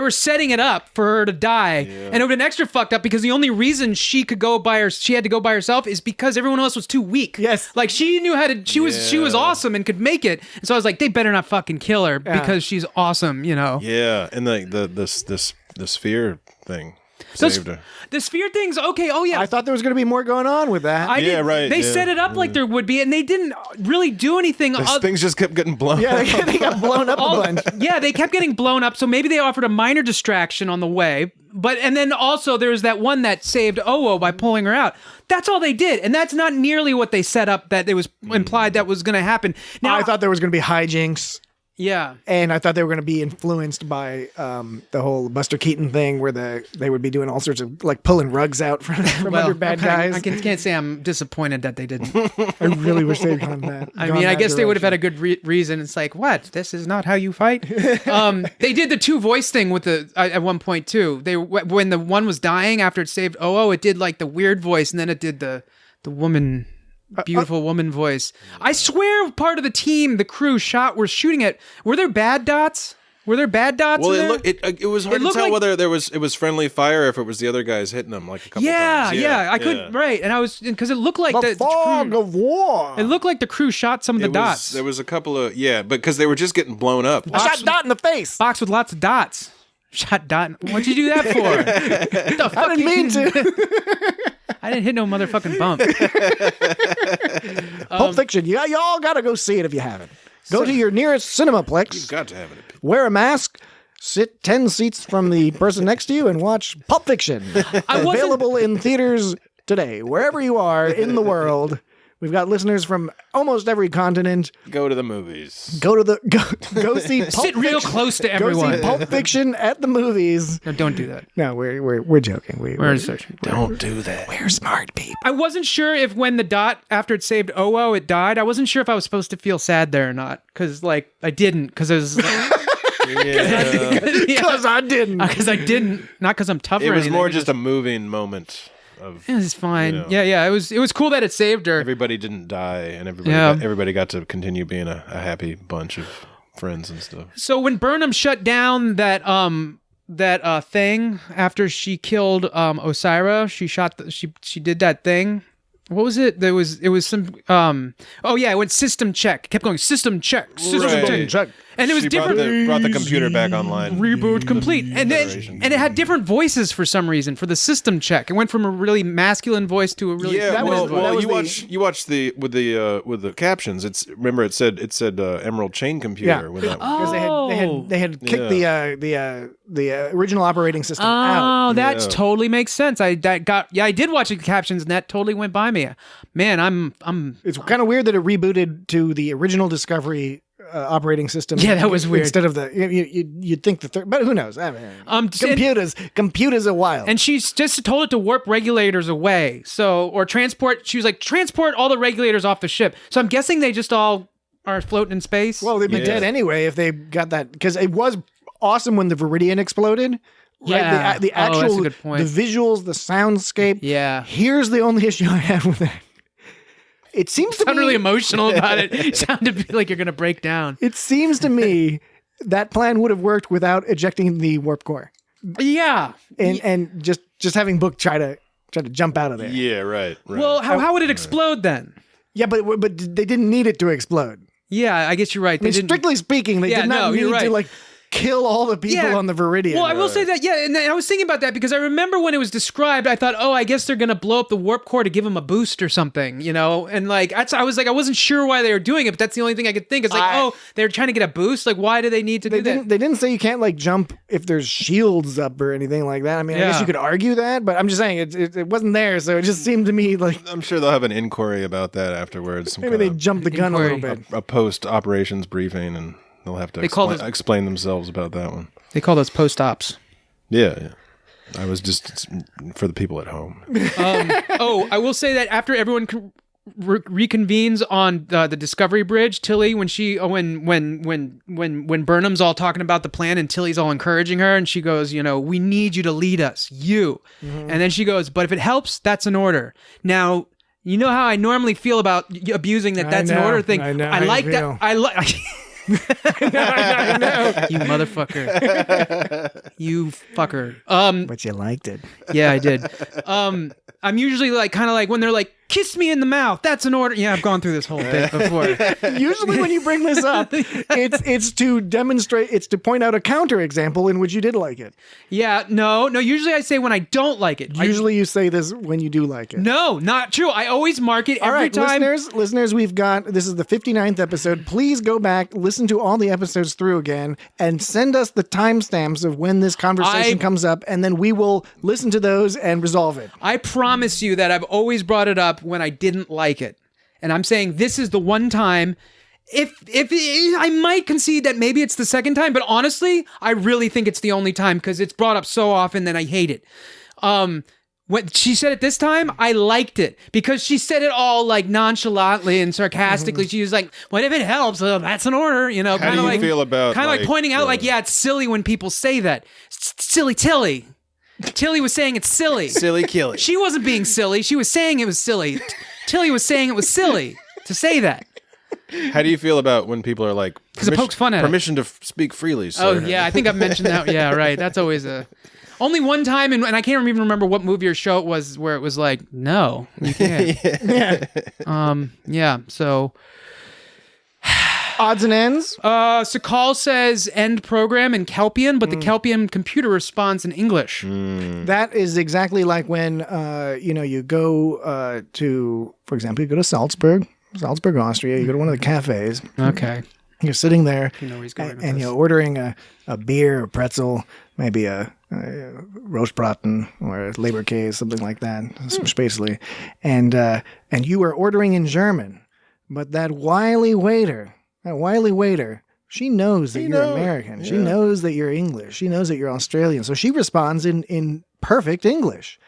setting it up for her to die, and it would have been extra fucked up because the only reason she had to go by herself is because everyone else was too weak. Yes, like she knew how to. She was awesome and could make it. And so I was like, they better not fucking kill her because she's awesome, you know. Yeah, and the sphere thing. Saved her. The sphere thing's okay. Oh yeah, I thought there was going to be more going on with that. Right. They set it up like there would be, and they didn't really do anything. Things just kept getting blown. Yeah, they got blown up a bunch. Yeah, they kept getting blown up. So maybe they offered a minor distraction on the way. And then also there was that one that saved Oo by pulling her out. That's all they did, and that's not nearly what they set up. That it was implied that was going to happen. Now I thought there was going to be hijinks. Yeah, and I thought they were going to be influenced by the whole Buster Keaton thing, where they would be doing all sorts of like pulling rugs out from under bad guys. I can't say I'm disappointed that they didn't. I really wish they'd gone that. I guess they would have had a good reason. It's like, what? This is not how you fight. They did the two voice thing with at one point too. When the one was dying after it saved Oo, it did like the weird voice, and then it did the woman. Beautiful woman voice. I swear part of the team, the crew were shooting at. Were there bad dots? Were there bad dots? Well, it was hard to tell whether it was friendly fire or if it was the other guys hitting them like a couple times. Yeah, I could and I was because it looked like the fog of war. It looked like the crew shot some of the dots. There was a couple of but because they were just getting blown up. I shot Dot in the face. Box with lots of dots. Shot Dot. What'd you do that for? I didn't mean to. I didn't hit no motherfucking bump. Pulp Fiction. Y'all got to go see it if you haven't. Go to your nearest Cinemaplex. You've got to have it. Wear a mask. Sit 10 seats from the person next to you and watch Pulp Fiction. Available in theaters today, wherever you are in the world. We've got listeners from almost every continent. Go to the movies. Go see Pulp Sit real close to everyone. Go see Pulp Fiction at the movies. No, don't do that. No, we're joking. We're searching. Don't do that. We're smart people. I wasn't sure if when the dot after it saved Oo, it died. I wasn't sure if I was supposed to feel sad there or not because I didn't because it was. Because I didn't. Because I didn't. Not because I'm tough. It was more just a moving moment. It was fine. Yeah. It was cool that it saved her. Everybody didn't die, and everybody got to continue being a happy bunch of friends and stuff. So when Burnham shut down that thing after she killed Osira, she did that thing. What was it? It was some it went system check. It kept going system check. And it was different. Brought the computer back online. Reboot complete. And it had different voices for some reason for the system check. It went from a really masculine voice to a really you watch with the captions. It said Emerald Chain Computer when that because they had kicked the original operating system out. Oh, that totally makes sense. I did watch the captions and that totally went by me. Man, I'm It's kind of weird that it rebooted to the original Discovery operating system. Yeah, that was weird. Instead of you'd think the third, but who knows? I mean, computers are wild. And she's just told it to warp regulators away. Or transport. She was like, transport all the regulators off the ship. So I'm guessing they just all are floating in space. Well, they'd be dead anyway if they got that, because it was awesome when the Viridian exploded. Yeah, right? The actual, that's a good point. The visuals, the soundscape. Yeah. Here's the only issue I have with that. It seems to be really emotional about it. It sounded like you're going to break down. It seems to me that plan would have worked without ejecting the warp core. Yeah, and just having Book try to jump out of there. Yeah, right. Well, how would it explode then? Yeah, but they didn't need it to explode. Yeah, I guess you're right. I mean, strictly speaking, they did not need to like. kill all the people on the Viridian. Well, I will say that, and I was thinking about that because I remember when it was described, I thought, I guess they're going to blow up the warp core to give him a boost or something, and like, I was like, I wasn't sure why they were doing it, but that's the only thing I could think. It's like, they're trying to get a boost? Like, why do they need to do that? They didn't say you can't like jump if there's shields up or anything like that. I mean, I guess you could argue that, but I'm just saying it wasn't there, so it just seemed to me like... I'm sure they'll have an inquiry about that afterwards. Maybe they jumped the gun a little bit. A post-operations briefing, and they'll have to explain themselves about that one. They call those post-ops. Yeah. I was just for the people at home. I will say that after everyone reconvenes on the Discovery Bridge, Tilly, when Burnham's all talking about the plan and Tilly's all encouraging her, and she goes, we need you to lead us, and then she goes, but if it helps, that's an order. Now, you know how I normally feel about abusing that's an order thing. I know. I like that. I like. I know. You motherfucker. You fucker. But you liked it. Yeah, I did. I'm usually like kind of like when they're like, kiss me in the mouth. That's an order. Yeah, I've gone through this whole bit before. Usually when you bring this up, it's to demonstrate, it's to point out a counterexample in which you did like it. Yeah, no. Usually I say when I don't like it. Usually you say this when you do like it. No, not true. I always mark it every time. Listeners, this is the 59th episode. Please go back, listen to all the episodes through again, and send us the timestamps of when this conversation comes up, and then we will listen to those and resolve it. I promise you that I've always brought it up when I didn't like it. And I'm saying this is the one time. If I might concede that maybe it's the second time, but honestly, I really think it's the only time because it's brought up so often that I hate it. When she said it this time, I liked it because she said it all like nonchalantly and sarcastically. She was like, "What if it helps? That's an order." How do you feel about kind of like pointing out like, yeah, it's silly when people say that. Silly Tilly. Tilly was saying it's silly. Silly Killy. She wasn't being silly. She was saying it was silly. Tilly was saying it was silly to say that. How do you feel about when people are like, because it pokes fun at permission to speak freely, sir? Oh, yeah. I think I've mentioned that. Yeah, right. That's always only one time, and I can't even remember what movie or show it was where it was like, no, you can't. Yeah, so... Odds and ends? Sakal says end program in Kelpian, but the Kelpian computer responds in English. That is exactly like when, you go to, for example, you go to Salzburg, Austria, you go to one of the cafes. Okay. You're sitting there, and you're ordering a beer, a pretzel, maybe a Rostbraten or a Leberkäse, something like that, spacely. And you are ordering in German, but that wily waiter, she knows that you're American. Yeah. She knows that you're English. She knows that you're Australian. So she responds in perfect English.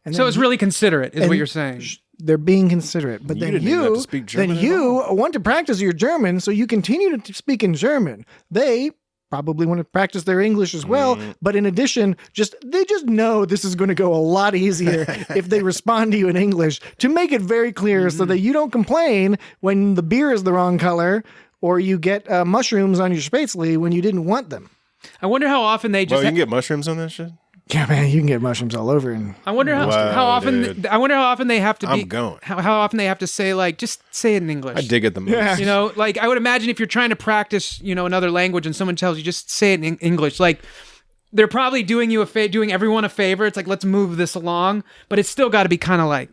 And so it's really considerate, is what you're saying. They're being considerate. But then you want to practice your German, so you continue to speak in German. They probably want to practice their English as well. But in addition, they just know this is going to go a lot easier if they respond to you in English to make it very clear so that you don't complain when the beer is the wrong color or you get mushrooms on your spätzle when you didn't want them. I wonder how often they just... Well, you can get mushrooms on that shit? Yeah, man, you can get mushrooms all over. And I wonder how often. Dude. I wonder how often they have to be. I'm going. How often they have to say like, just say it in English. I dig it the most. Yeah. Like I would imagine if you're trying to practice, another language, and someone tells you just say it in English, like they're probably doing everyone a favor. It's like, let's move this along, but it's still got to be kind of like,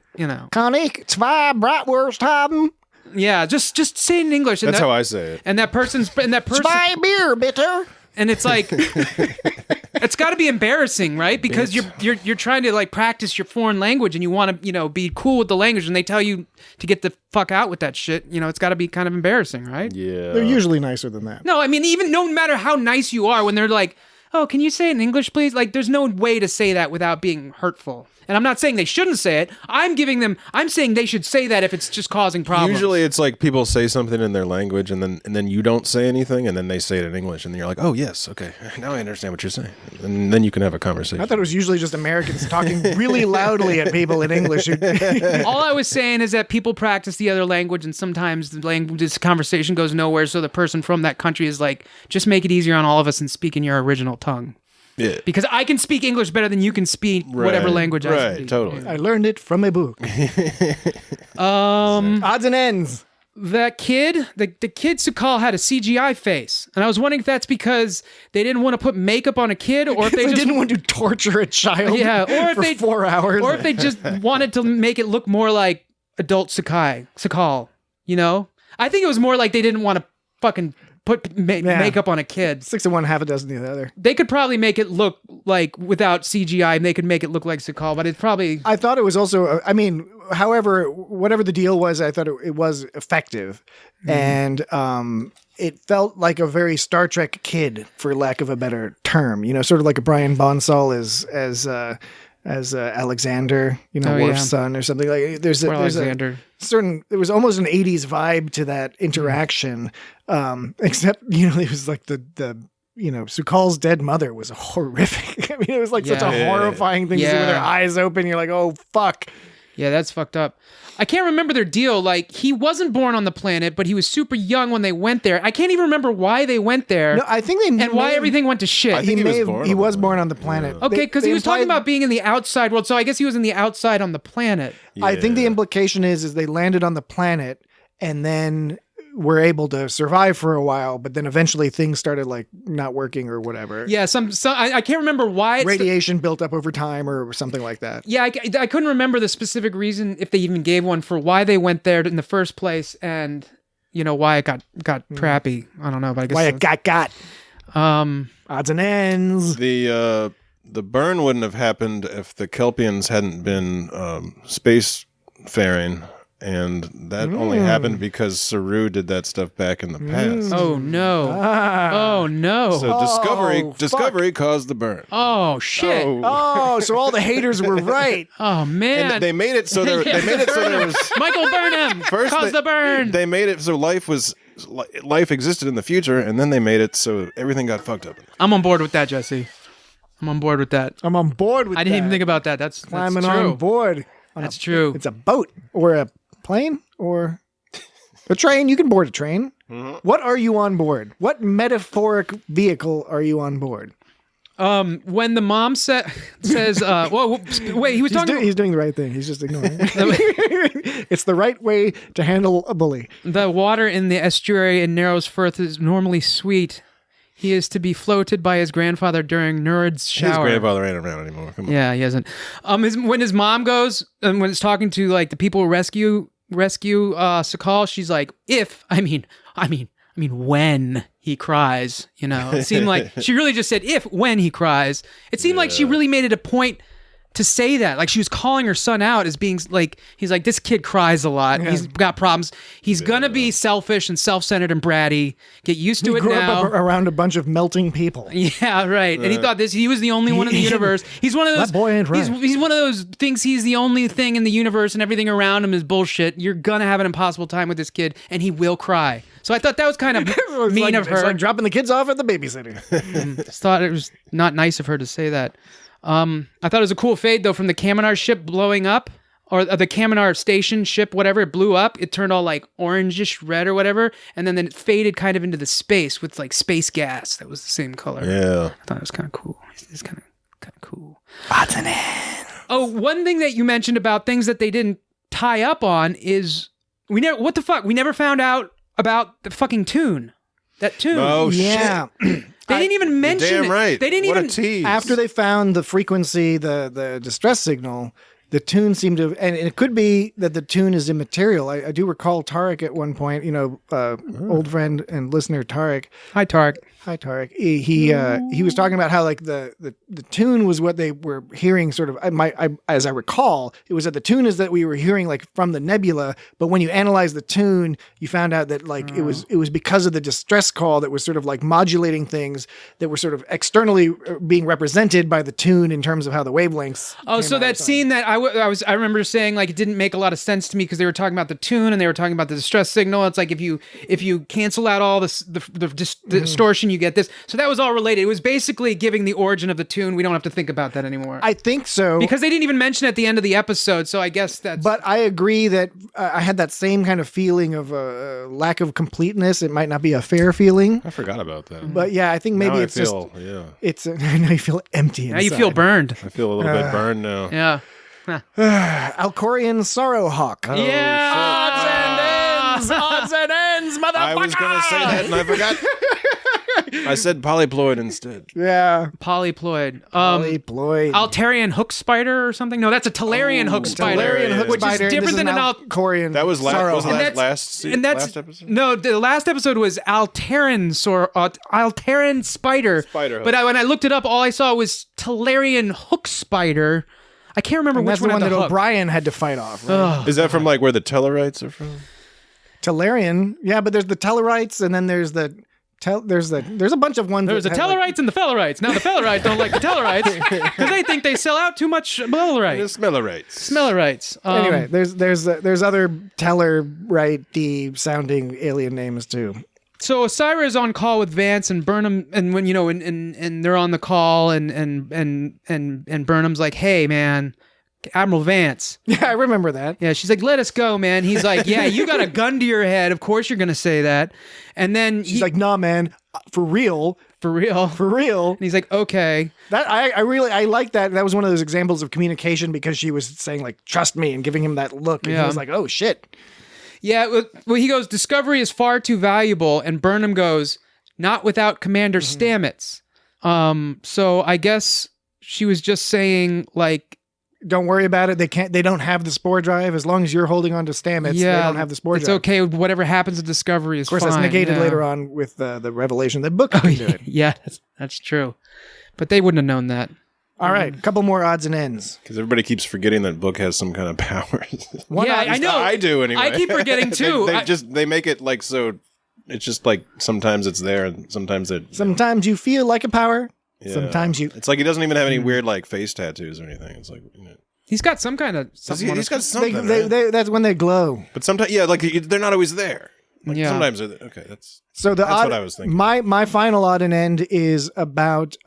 Kann ich zwei Bratwurst haben? Yeah, just say it in English. That's how I say it. And that person. Zwei Bier, bitte. And it's like, it's got to be embarrassing, right? Because you're trying to like practice your foreign language, and you want to be cool with the language, and they tell you to get the fuck out with that shit. It's got to be kind of embarrassing, right? Yeah, they're usually nicer than that. No, I mean, even no matter how nice you are, when they're like, "Oh, can you say it in English, please?" Like, there's no way to say that without being hurtful. And I'm not saying they shouldn't say it. I'm saying they should say that if it's just causing problems. Usually it's like people say something in their language and then you don't say anything and then they say it in English and then you're like, oh yes, okay, now I understand what you're saying. And then you can have a conversation. I thought it was usually just Americans talking really loudly at people in English. All I was saying is that people practice the other language and sometimes this conversation goes nowhere, so the person from that country is like, just make it easier on all of us and speak in your original tongue. Yeah. Because I can speak English better than you can speak whatever language I speak. Right, totally. I learned it from a book. Odds and ends. that kid, the kid Sukal had a CGI face, and I was wondering if that's because they didn't want to put makeup on a kid, or if they just didn't want to torture a child for 4 hours. or if they just wanted to make it look more like adult Sukal, you know? I think it was more like they didn't want to fucking put makeup on a kid. 6 of one, half a dozen of the other. They could probably make it look like without CGI, and they could make it look like Sukal, but it's probably... I thought it was also, I mean, however, whatever the deal was, I thought it was effective. And it felt like a very Star Trek kid, for lack of a better term. You know, sort of like a Brian Bonsall as Alexander, you know, Worf's son or something. Like there's Alexander. There was almost an 80s vibe to that interaction. Except, you know, it was like the you know, Sukal's dead mother was horrific. I mean, it was like such a horrifying thing to see with her eyes open. You're like, oh, fuck. Yeah, that's fucked up. I can't remember their deal. Like, he wasn't born on the planet, but he was super young when they went there. I can't even remember why they went there. No, I think they and why everything went to shit. I think he was born on the planet. Okay, because he was talking about being in the outside world, so I guess he was in the outside on the planet. Yeah. I think the implication is they landed on the planet and then were able to survive for a while, but then eventually things started like not working or whatever. Yeah, I can't remember why. Radiation built up over time or something like that. Yeah, I couldn't remember the specific reason, if they even gave one, for why they went there in the first place, and you know why it got crappy. I don't know, but I guess why it got. Odds and ends. The burn wouldn't have happened if the Kelpians hadn't been spacefaring. And that only happened because Saru did that stuff back in the past. Oh no! Oh no! So Discovery caused the burn. Oh shit! Oh, so all the haters were right. Oh man! And they made it so there was Michael Burnham caused the burn. They made it so life existed in the future, and then they made it so everything got fucked up. I'm on board with that, Jesse. I'm on board with that. I'm on board with that. I didn't even think about that. That's climbing true. on board. That's true. It's a boat or a plane or a train. You can board a train. What are you on board? What metaphoric vehicle are you on board? When the mom says, well, wait, he was talking. He's doing the right thing. He's just ignoring it. It's the right way to handle a bully. The water in the estuary in Narrow's Firth is normally sweet. He is to be floated by his grandfather during Nerd's shower. His grandfather ain't around anymore. Come on. Yeah, he hasn't. When his mom goes, and when it's talking to like the people who rescue Sukal, she's like, when he cries, you know. It seemed like she really just said when he cries. It seemed like she really made it a point to say that. Like she was calling her son out as being like, he's like, this kid cries a lot. Yeah. He's got problems. He's gonna be selfish and self-centered and bratty. Get used to it now. He grew up around a bunch of melting people. Yeah, right. And he thought he was the only one in the universe. He's one of those. That boy ain't right. He's one of those thinks he's the only thing in the universe and everything around him is bullshit. You're gonna have an impossible time with this kid, and he will cry. So I thought that was kind of mean of her. It's like dropping the kids off at the babysitter. Just thought it was not nice of her to say that. I thought it was a cool fade though from the Kaminar ship blowing up, or the Kaminar station ship, whatever, it blew up. It turned all like orangish red or whatever, and then it faded kind of into the space with like space gas that was the same color. Yeah, I thought it was kind of cool. It's kind of cool. Botany. Oh, one thing that you mentioned about things that they didn't tie up on is what the fuck? We never found out about the fucking tune. That tune. Oh yeah. Shit. They didn't even mention damn it. Right. They didn't what even a tease. After they found the frequency, the distress signal, the tune seemed to, and it could be that the tune is immaterial. I do recall Tarek at one point, you know, old friend and listener Tarek. Hi, Tarek. Hi, Tarek. He was talking about how like the tune was what they were hearing. Sort of, as I recall, it was that the tune is that we were hearing like from the nebula. But when you analyze the tune, you found out that like it was because of the distress call that was sort of like modulating things that were sort of externally being represented by the tune in terms of how the wavelengths. Oh, so that scene that I remember saying like it didn't make a lot of sense to me because they were talking about the tune and they were talking about the distress signal. It's like if you cancel out all the distortion, you get this. So that was all related. It was basically giving the origin of the tune. We don't have to think about that anymore. I think so. Because they didn't even mention it at the end of the episode, so I guess that's... But I agree that I had that same kind of feeling of a lack of completeness. It might not be a fair feeling. I forgot about that. But yeah, I think maybe now it's I feel, just... Yeah. It's now you feel empty inside. Now you feel burned. I feel a little bit burned now. Yeah. Alcorian Sorrowhawk. Yeah! ends, odds and ends, motherfucker. I was going to say that and I forgot. I said polyploid instead. Yeah. Polyploid. Polyploid. Altarian hook spider or something? No, that's a Talarian hook spider. Talarian hook which spider. is different than an Alcorian. That was Saru. last episode? No, the last episode was Alteran spider. Spider But hook. when I looked it up, all I saw was Talarian hook spider. I can't remember And which that's the one had that the hook. O'Brien had to fight off. Right? Ugh. Is that from like where the Tellarites are from? Tellarian. Yeah, but there's the Tellarites, and then there's the there's a bunch of ones. There's the that have, Tellarites and the Fellarites. Now the Fellarites don't like the Tellarites because they think they sell out too much The Mellorite. Smellerites. Smellerites. Anyway, there's other Tellarite sounding alien names too. So Osira is on call with Vance and Burnham, and when and they're on the call, and Burnham's like, "Hey, man, Admiral Vance." Yeah, I remember that. Yeah, she's like, "Let us go, man." He's like, "Yeah, you got a gun to your head. Of course you're gonna say that." And then She's like, "Nah, man, for real, "For real, for real." And he's like, "Okay." That I really like that. That was one of those examples of communication because she was saying like, "Trust me," and giving him that look, and he Yeah. was like, "Oh shit." Yeah, well, he goes, "Discovery is far too valuable," and Burnham goes, "Not without Commander Stamets." So I guess she was just saying like, Don't worry about it. They don't have the spore drive. As long as you're holding on to Stamets, they don't have the spore it's drive. okay. Whatever happens at Discovery is Of course, fine. that's negated yeah. later on with the revelation that Book can do it. Yeah, that's true. But they wouldn't have known that. All right, a couple more odds and ends. Because everybody keeps forgetting that Book has some kind of powers. Yeah, I know. I do anyway. I keep forgetting too. they make it like so. It's just like sometimes it's there and sometimes it. Sometimes you feel like a power. Yeah. Sometimes you. It's like he doesn't even have any weird like face tattoos or anything. It's like He's got some kind of something. on he's his- got something. right? That's when they glow. But sometimes, yeah, like they're not always there. Like, Yeah. Sometimes they're there. Okay, that's So what I was thinking. My final odd and end is about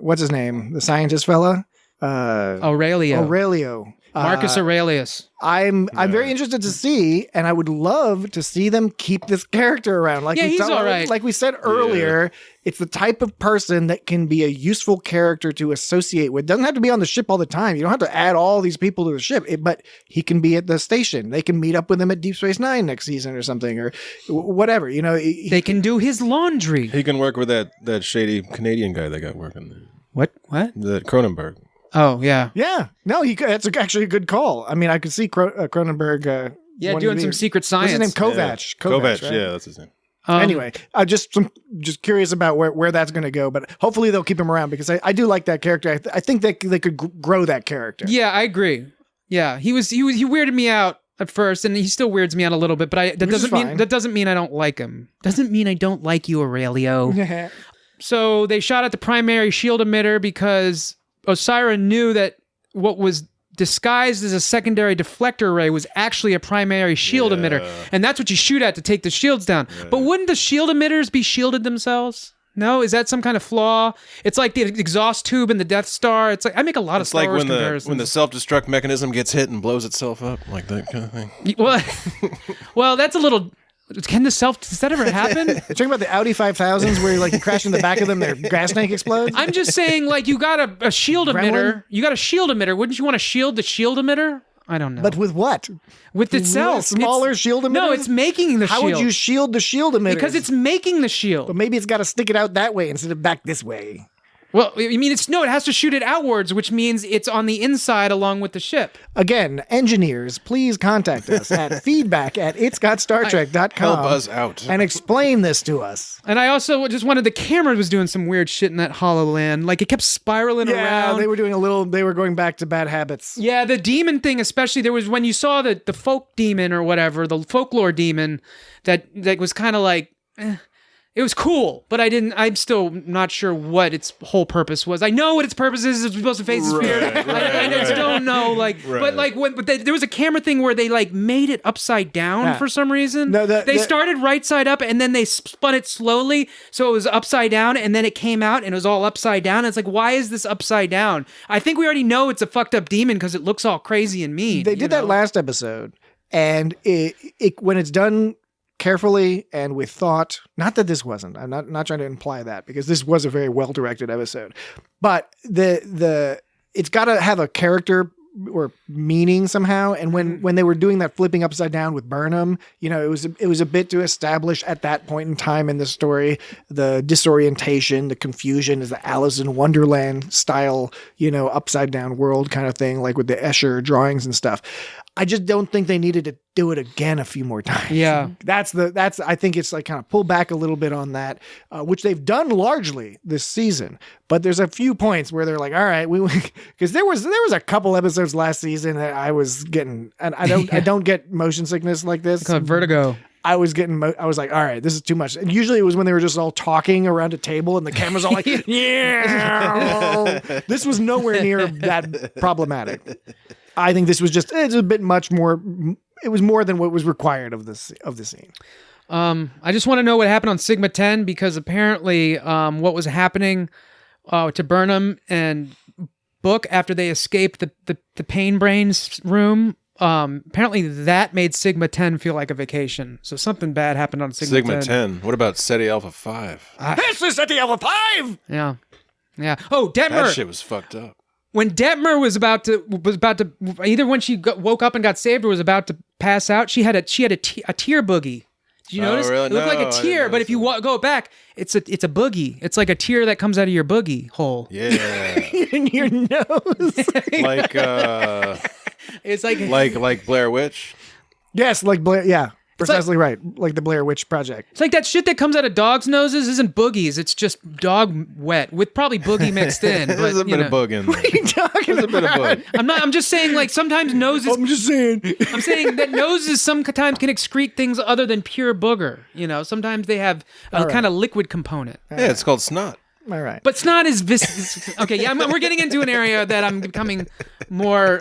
what's his name, the scientist fella, Aurelio. Marcus Aurelius. I'm very interested to see, and I would love to see them keep this character around. Like Yeah, he's all right. Like we said earlier, it's the type of person that can be a useful character to associate with. Doesn't have to be on the ship all the time. You don't have to add all these people to the ship, but he can be at the station. They can meet up with him at Deep Space Nine next season or something, or whatever. You know, They can do his laundry. He can work with that shady Canadian guy that got working there. What? That Cronenberg. Oh, yeah. yeah, no, that's actually a good call. I mean, I could see Cronenberg. Yeah, wanting doing to some be- secret science. What's his name? Kovac. Kovac, right? yeah, that's his name. Anyway, I just curious about where that's going to go, but hopefully they'll keep him around because I do like that character. I think they could grow that character. Yeah, I agree. Yeah, he weirded me out at first, and he still weirds me out a little bit. But Which is fine. that doesn't mean I don't like him. Doesn't mean I don't like you, Aurelio. So they shot at the primary shield emitter because Osira knew that what was disguised as a secondary deflector array was actually a primary shield emitter. And that's what you shoot at to take the shields down. But wouldn't the shield emitters be shielded themselves? No? Is that some kind of flaw? It's like the exhaust tube in the Death Star. It's like I make a lot of Star Wars comparisons. when the self-destruct mechanism gets hit and blows itself up, like that kind of thing. Well, that's a little... Does that ever happen? You're talking about the Audi 5000s where you crash in the back of them, their gas tank explodes? I'm just saying, like, you got a shield Gremlin? emitter. You got a shield emitter. Wouldn't you want to shield the shield emitter? I don't know. But with what? With itself. Smaller shield emitter? No, it's making the How shield. would you shield the shield emitter? Because it's making the shield. But maybe it's got to stick it out that way instead of back this way. Well, I mean, it has to shoot it outwards, which means it's on the inside along with the ship. Again, engineers, please contact us at feedback@itsgotstartrek.com. Help us out. And explain this to us. And I also just wanted the camera was doing some weird shit in that HoloLand. Like, it kept spiraling around. They were going back to bad habits. Yeah, the demon thing, especially, there was when you saw the folk demon or whatever, the folklore demon, that was kind of like... It was cool, but I'm still not sure what its whole purpose was. I know what its purpose is. It's supposed to face the sphere. I just don't know. There was a camera thing where they like made it upside down for some reason. No, they started right side up and then they spun it slowly. So it was upside down and then it came out and it was all upside down. And it's like, why is this upside down? I think we already know it's a fucked up demon because it looks all crazy and mean. They did that last episode, and it when it's done carefully and with thought, not that this wasn't, I'm not trying to imply that, because this was a very well-directed episode, but it's got to have a character meaning somehow. And when they were doing that flipping upside down with Burnham, you know, it was a bit to establish at that point in time in the story the disorientation, the confusion, is the Alice in Wonderland style, you know, upside down world kind of thing, like with the Escher drawings and stuff. I just don't think they needed to do it again a few more times. Yeah. That's I think it's like kind of pull back a little bit on that, which they've done largely this season. But there's a few points where they're like, all right, because there was a couple episodes last season that I was getting, and I don't get motion sickness like this. It's called vertigo. I was like, all right, this is too much. And usually it was when they were just all talking around a table and the camera's all like, yeah. This was nowhere near that problematic. I think this was it's a bit much more. It was more than what was required of the scene. I just want to know what happened on Sigma 10, because apparently what was happening to Burnham and Book after they escaped the Pain Brains room, apparently that made Sigma 10 feel like a vacation. So something bad happened on Sigma 10. What about SETI Alpha 5? This is SETI Alpha 5! Yeah. Oh, Detmer. That shit was fucked up. When Detmer was about to either when she woke up and got saved or was about to pass out, she had a tear boogie. Did you notice? Really? It looked like a tear, but if you go back, it's a boogie. It's like a tear that comes out of your boogie hole. Yeah. In your nose. Like it's like Blair Witch. Yes, like Blair. Yeah. Precisely right. Like the Blair Witch Project. It's like that shit that comes out of dogs' noses isn't boogies. It's just dog wet with probably boogie mixed in. But, There's a bit of bug in there. What are you talking about? A bit of bug. I'm just saying, like, sometimes noses. I'm just saying. I'm saying that noses sometimes can excrete things other than pure booger. You know, sometimes they have a kind of liquid component. Yeah, it's called snot. All right. But snot is okay. Yeah, we're getting into an area that I'm becoming more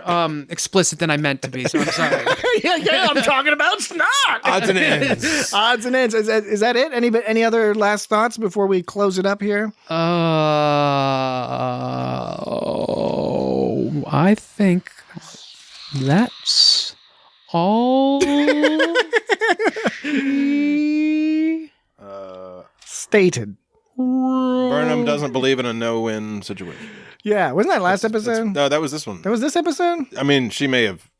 explicit than I meant to be. So I'm sorry. yeah, I'm talking about snot. Odds and ends. Odds and ends. Is that it? Any other last thoughts before we close it up here? I think that's all. Stated. Burnham doesn't believe in a no-win situation. Yeah, wasn't that last episode? No, that was this one. That was this episode? I mean, she may have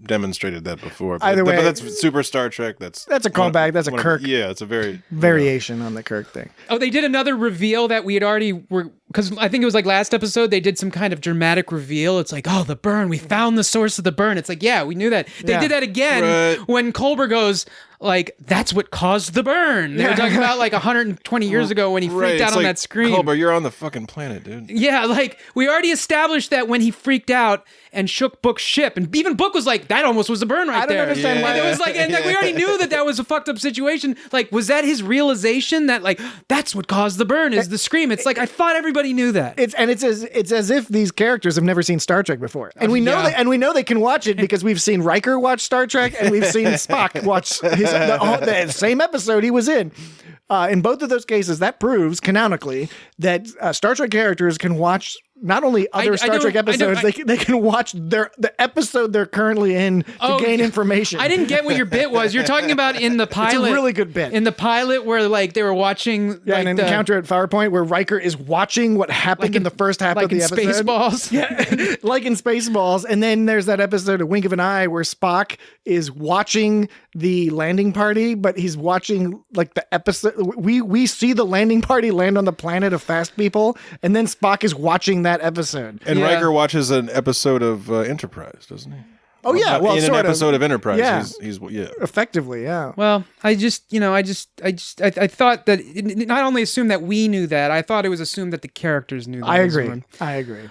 demonstrated that before. Either way, but that's Super Star Trek. That's a callback. That's a Kirk. Yeah, it's a very variation on the Kirk thing. Oh, they did another reveal that we had already because I think it was like last episode they did some kind of dramatic reveal. It's like, oh, the burn. We found the source of the burn. It's like, yeah, we knew that. They did that again when Culber goes, like, that's what caused the burn. They were talking about like 120 years ago when he freaked out on that screen. Culber, you're on the fucking planet, dude. Yeah, like we already established that when he freaked out and shook Book's ship, and even Book was like, that almost was the burn right there. I don't understand why. And it was like, and we already knew that was a fucked up situation. Like, was that his realization that like that's what caused the burn is the scream? It's like I thought everybody knew that. It's as if these characters have never seen Star Trek before, and we know they can watch it because we've seen Riker watch Star Trek and we've seen Spock watch the same episode he was in. In both of those cases, that proves canonically that Star Trek characters can watch not only other Star Trek episodes, they can watch the episode they're currently in to gain information. I didn't get what your bit was. You're talking about in the pilot. It's a really good bit. In the pilot where like they were watching an encounter at Farpoint where Riker is watching what happened in the first half of the episode. Like in Spaceballs. Yeah, like in Spaceballs. And then there's that episode of Wink of an Eye where Spock is watching the landing party, but he's watching like the episode. We see the landing party land on the planet of fast people, and then Spock is watching that episode. And Riker watches an episode of Enterprise, doesn't he? Oh yeah, well, in an sort episode of Enterprise, yeah. he's effectively, yeah. Well, I thought that it not only assumed that we knew that, I thought it was assumed that the characters knew that. I agree.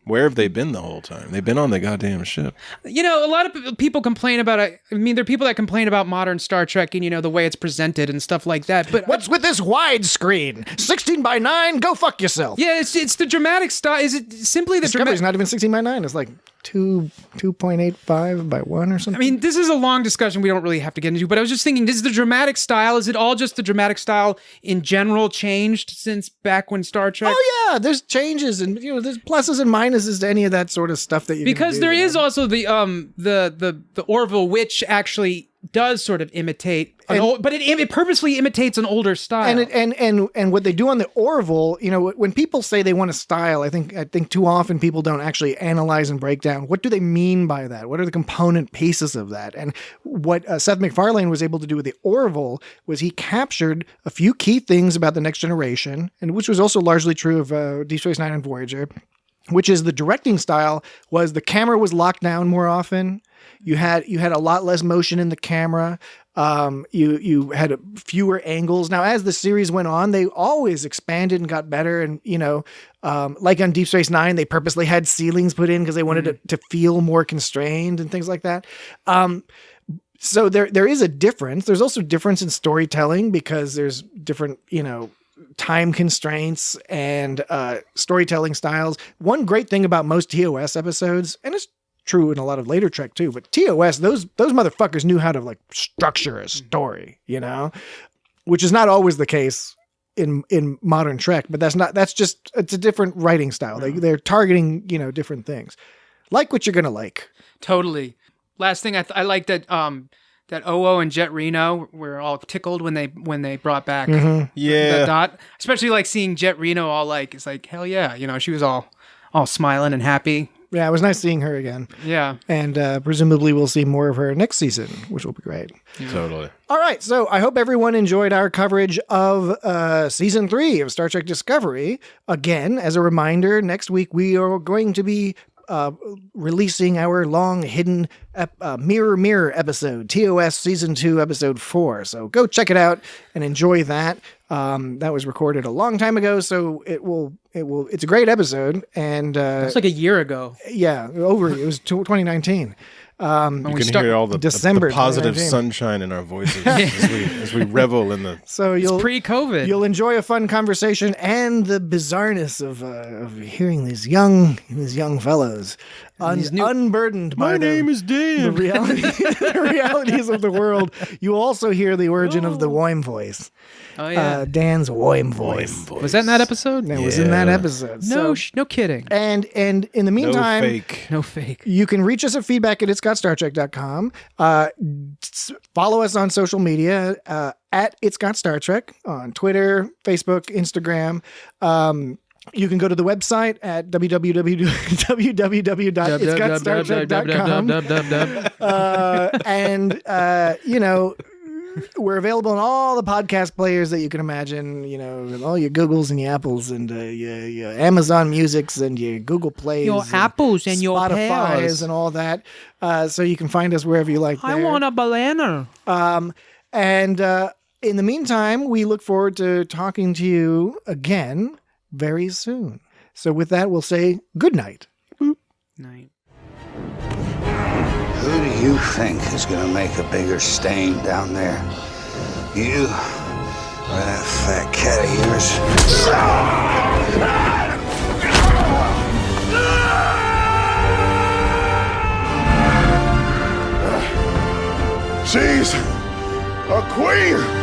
Where have they been the whole time? They've been on the goddamn ship. You know, a lot of people complain about it. I mean, there are people that complain about modern Star Trek and, you know, the way it's presented and stuff like that. But what's with this widescreen? 16:9, go fuck yourself. Yeah, it's the dramatic style. Is it simply the Discovery's not even 16:9. It's like 2.85 by 1 or something. I mean, this is a long discussion we don't really have to get into, but I was just thinking, is the dramatic style, is it all just the dramatic style in general changed since back when Star Trek? Oh yeah, there's changes and, you know, there's pluses and minuses to any of that sort of stuff that you because there is also the Orville Witch actually does sort of imitate an old, but it purposely imitates an older style. And what they do on the Orville, when people say they want a style, I think too often people don't actually analyze and break down what do they mean by that? What are the component pieces of that? And what Seth MacFarlane was able to do with the Orville was he captured a few key things about the Next Generation, and which was also largely true of Deep Space Nine and Voyager, which is the directing style was the camera was locked down more often. You had a lot less motion in the camera. You had fewer angles. Now, as the series went on, they always expanded and got better. And, like on Deep Space Nine, they purposely had ceilings put in because they wanted it to feel more constrained and things like that. So there is a difference. There's also a difference in storytelling because there's different, time constraints and storytelling styles. One great thing about most TOS episodes, and it's true in a lot of later Trek too, but TOS, those motherfuckers knew how to like structure a story, which is not always the case in modern Trek, but it's a different writing style. They're targeting, different things. Like what you're going to like. Totally. Last thing, I like that that Oo and Jet Reno were all tickled when they brought back the Dot, especially like seeing Jet Reno all like, it's like, hell yeah. She was all smiling and happy. Yeah, it was nice seeing her again. Yeah. And presumably we'll see more of her next season, which will be great. Yeah. Totally. All right, so I hope everyone enjoyed our coverage of Season 3 of Star Trek Discovery. Again, as a reminder, next week we are going to be releasing our long hidden Mirror Episode, TOS Season 2, Episode 4. So go check it out and enjoy that. That was recorded a long time ago, so it's a great episode. And it's like a year ago. Yeah, it was 2019. You can hear all the positive sunshine in our voices as we revel in the. So it's pre-COVID. You'll enjoy a fun conversation and the bizarreness of hearing these young fellows unburdened by my name is Dan. The realities of the world. You also hear the origin of the Woim voice. Oh yeah, Dan's Woim voice. Was that in that episode? That was in that episode. No kidding. And in the meantime, no fake. You can reach us at feedback@itsgotstartrek.com. Follow us on social media at It's Got Star Trek on Twitter, Facebook, Instagram. You can go to the website at www.itsgotstartrek.com. And we're available on all the podcast players that you can imagine, all your Googles and your Apples and your Amazon Musics and your Google Plays. Your Apples and your Spotify's pears. and all that. So you can find us wherever you like there. I want a banana. And in the meantime, we look forward to talking to you again very soon. So with that, we'll say good night. Night. Who do you think is going to make a bigger stain down there? You or that fat cat of yours? She's a queen!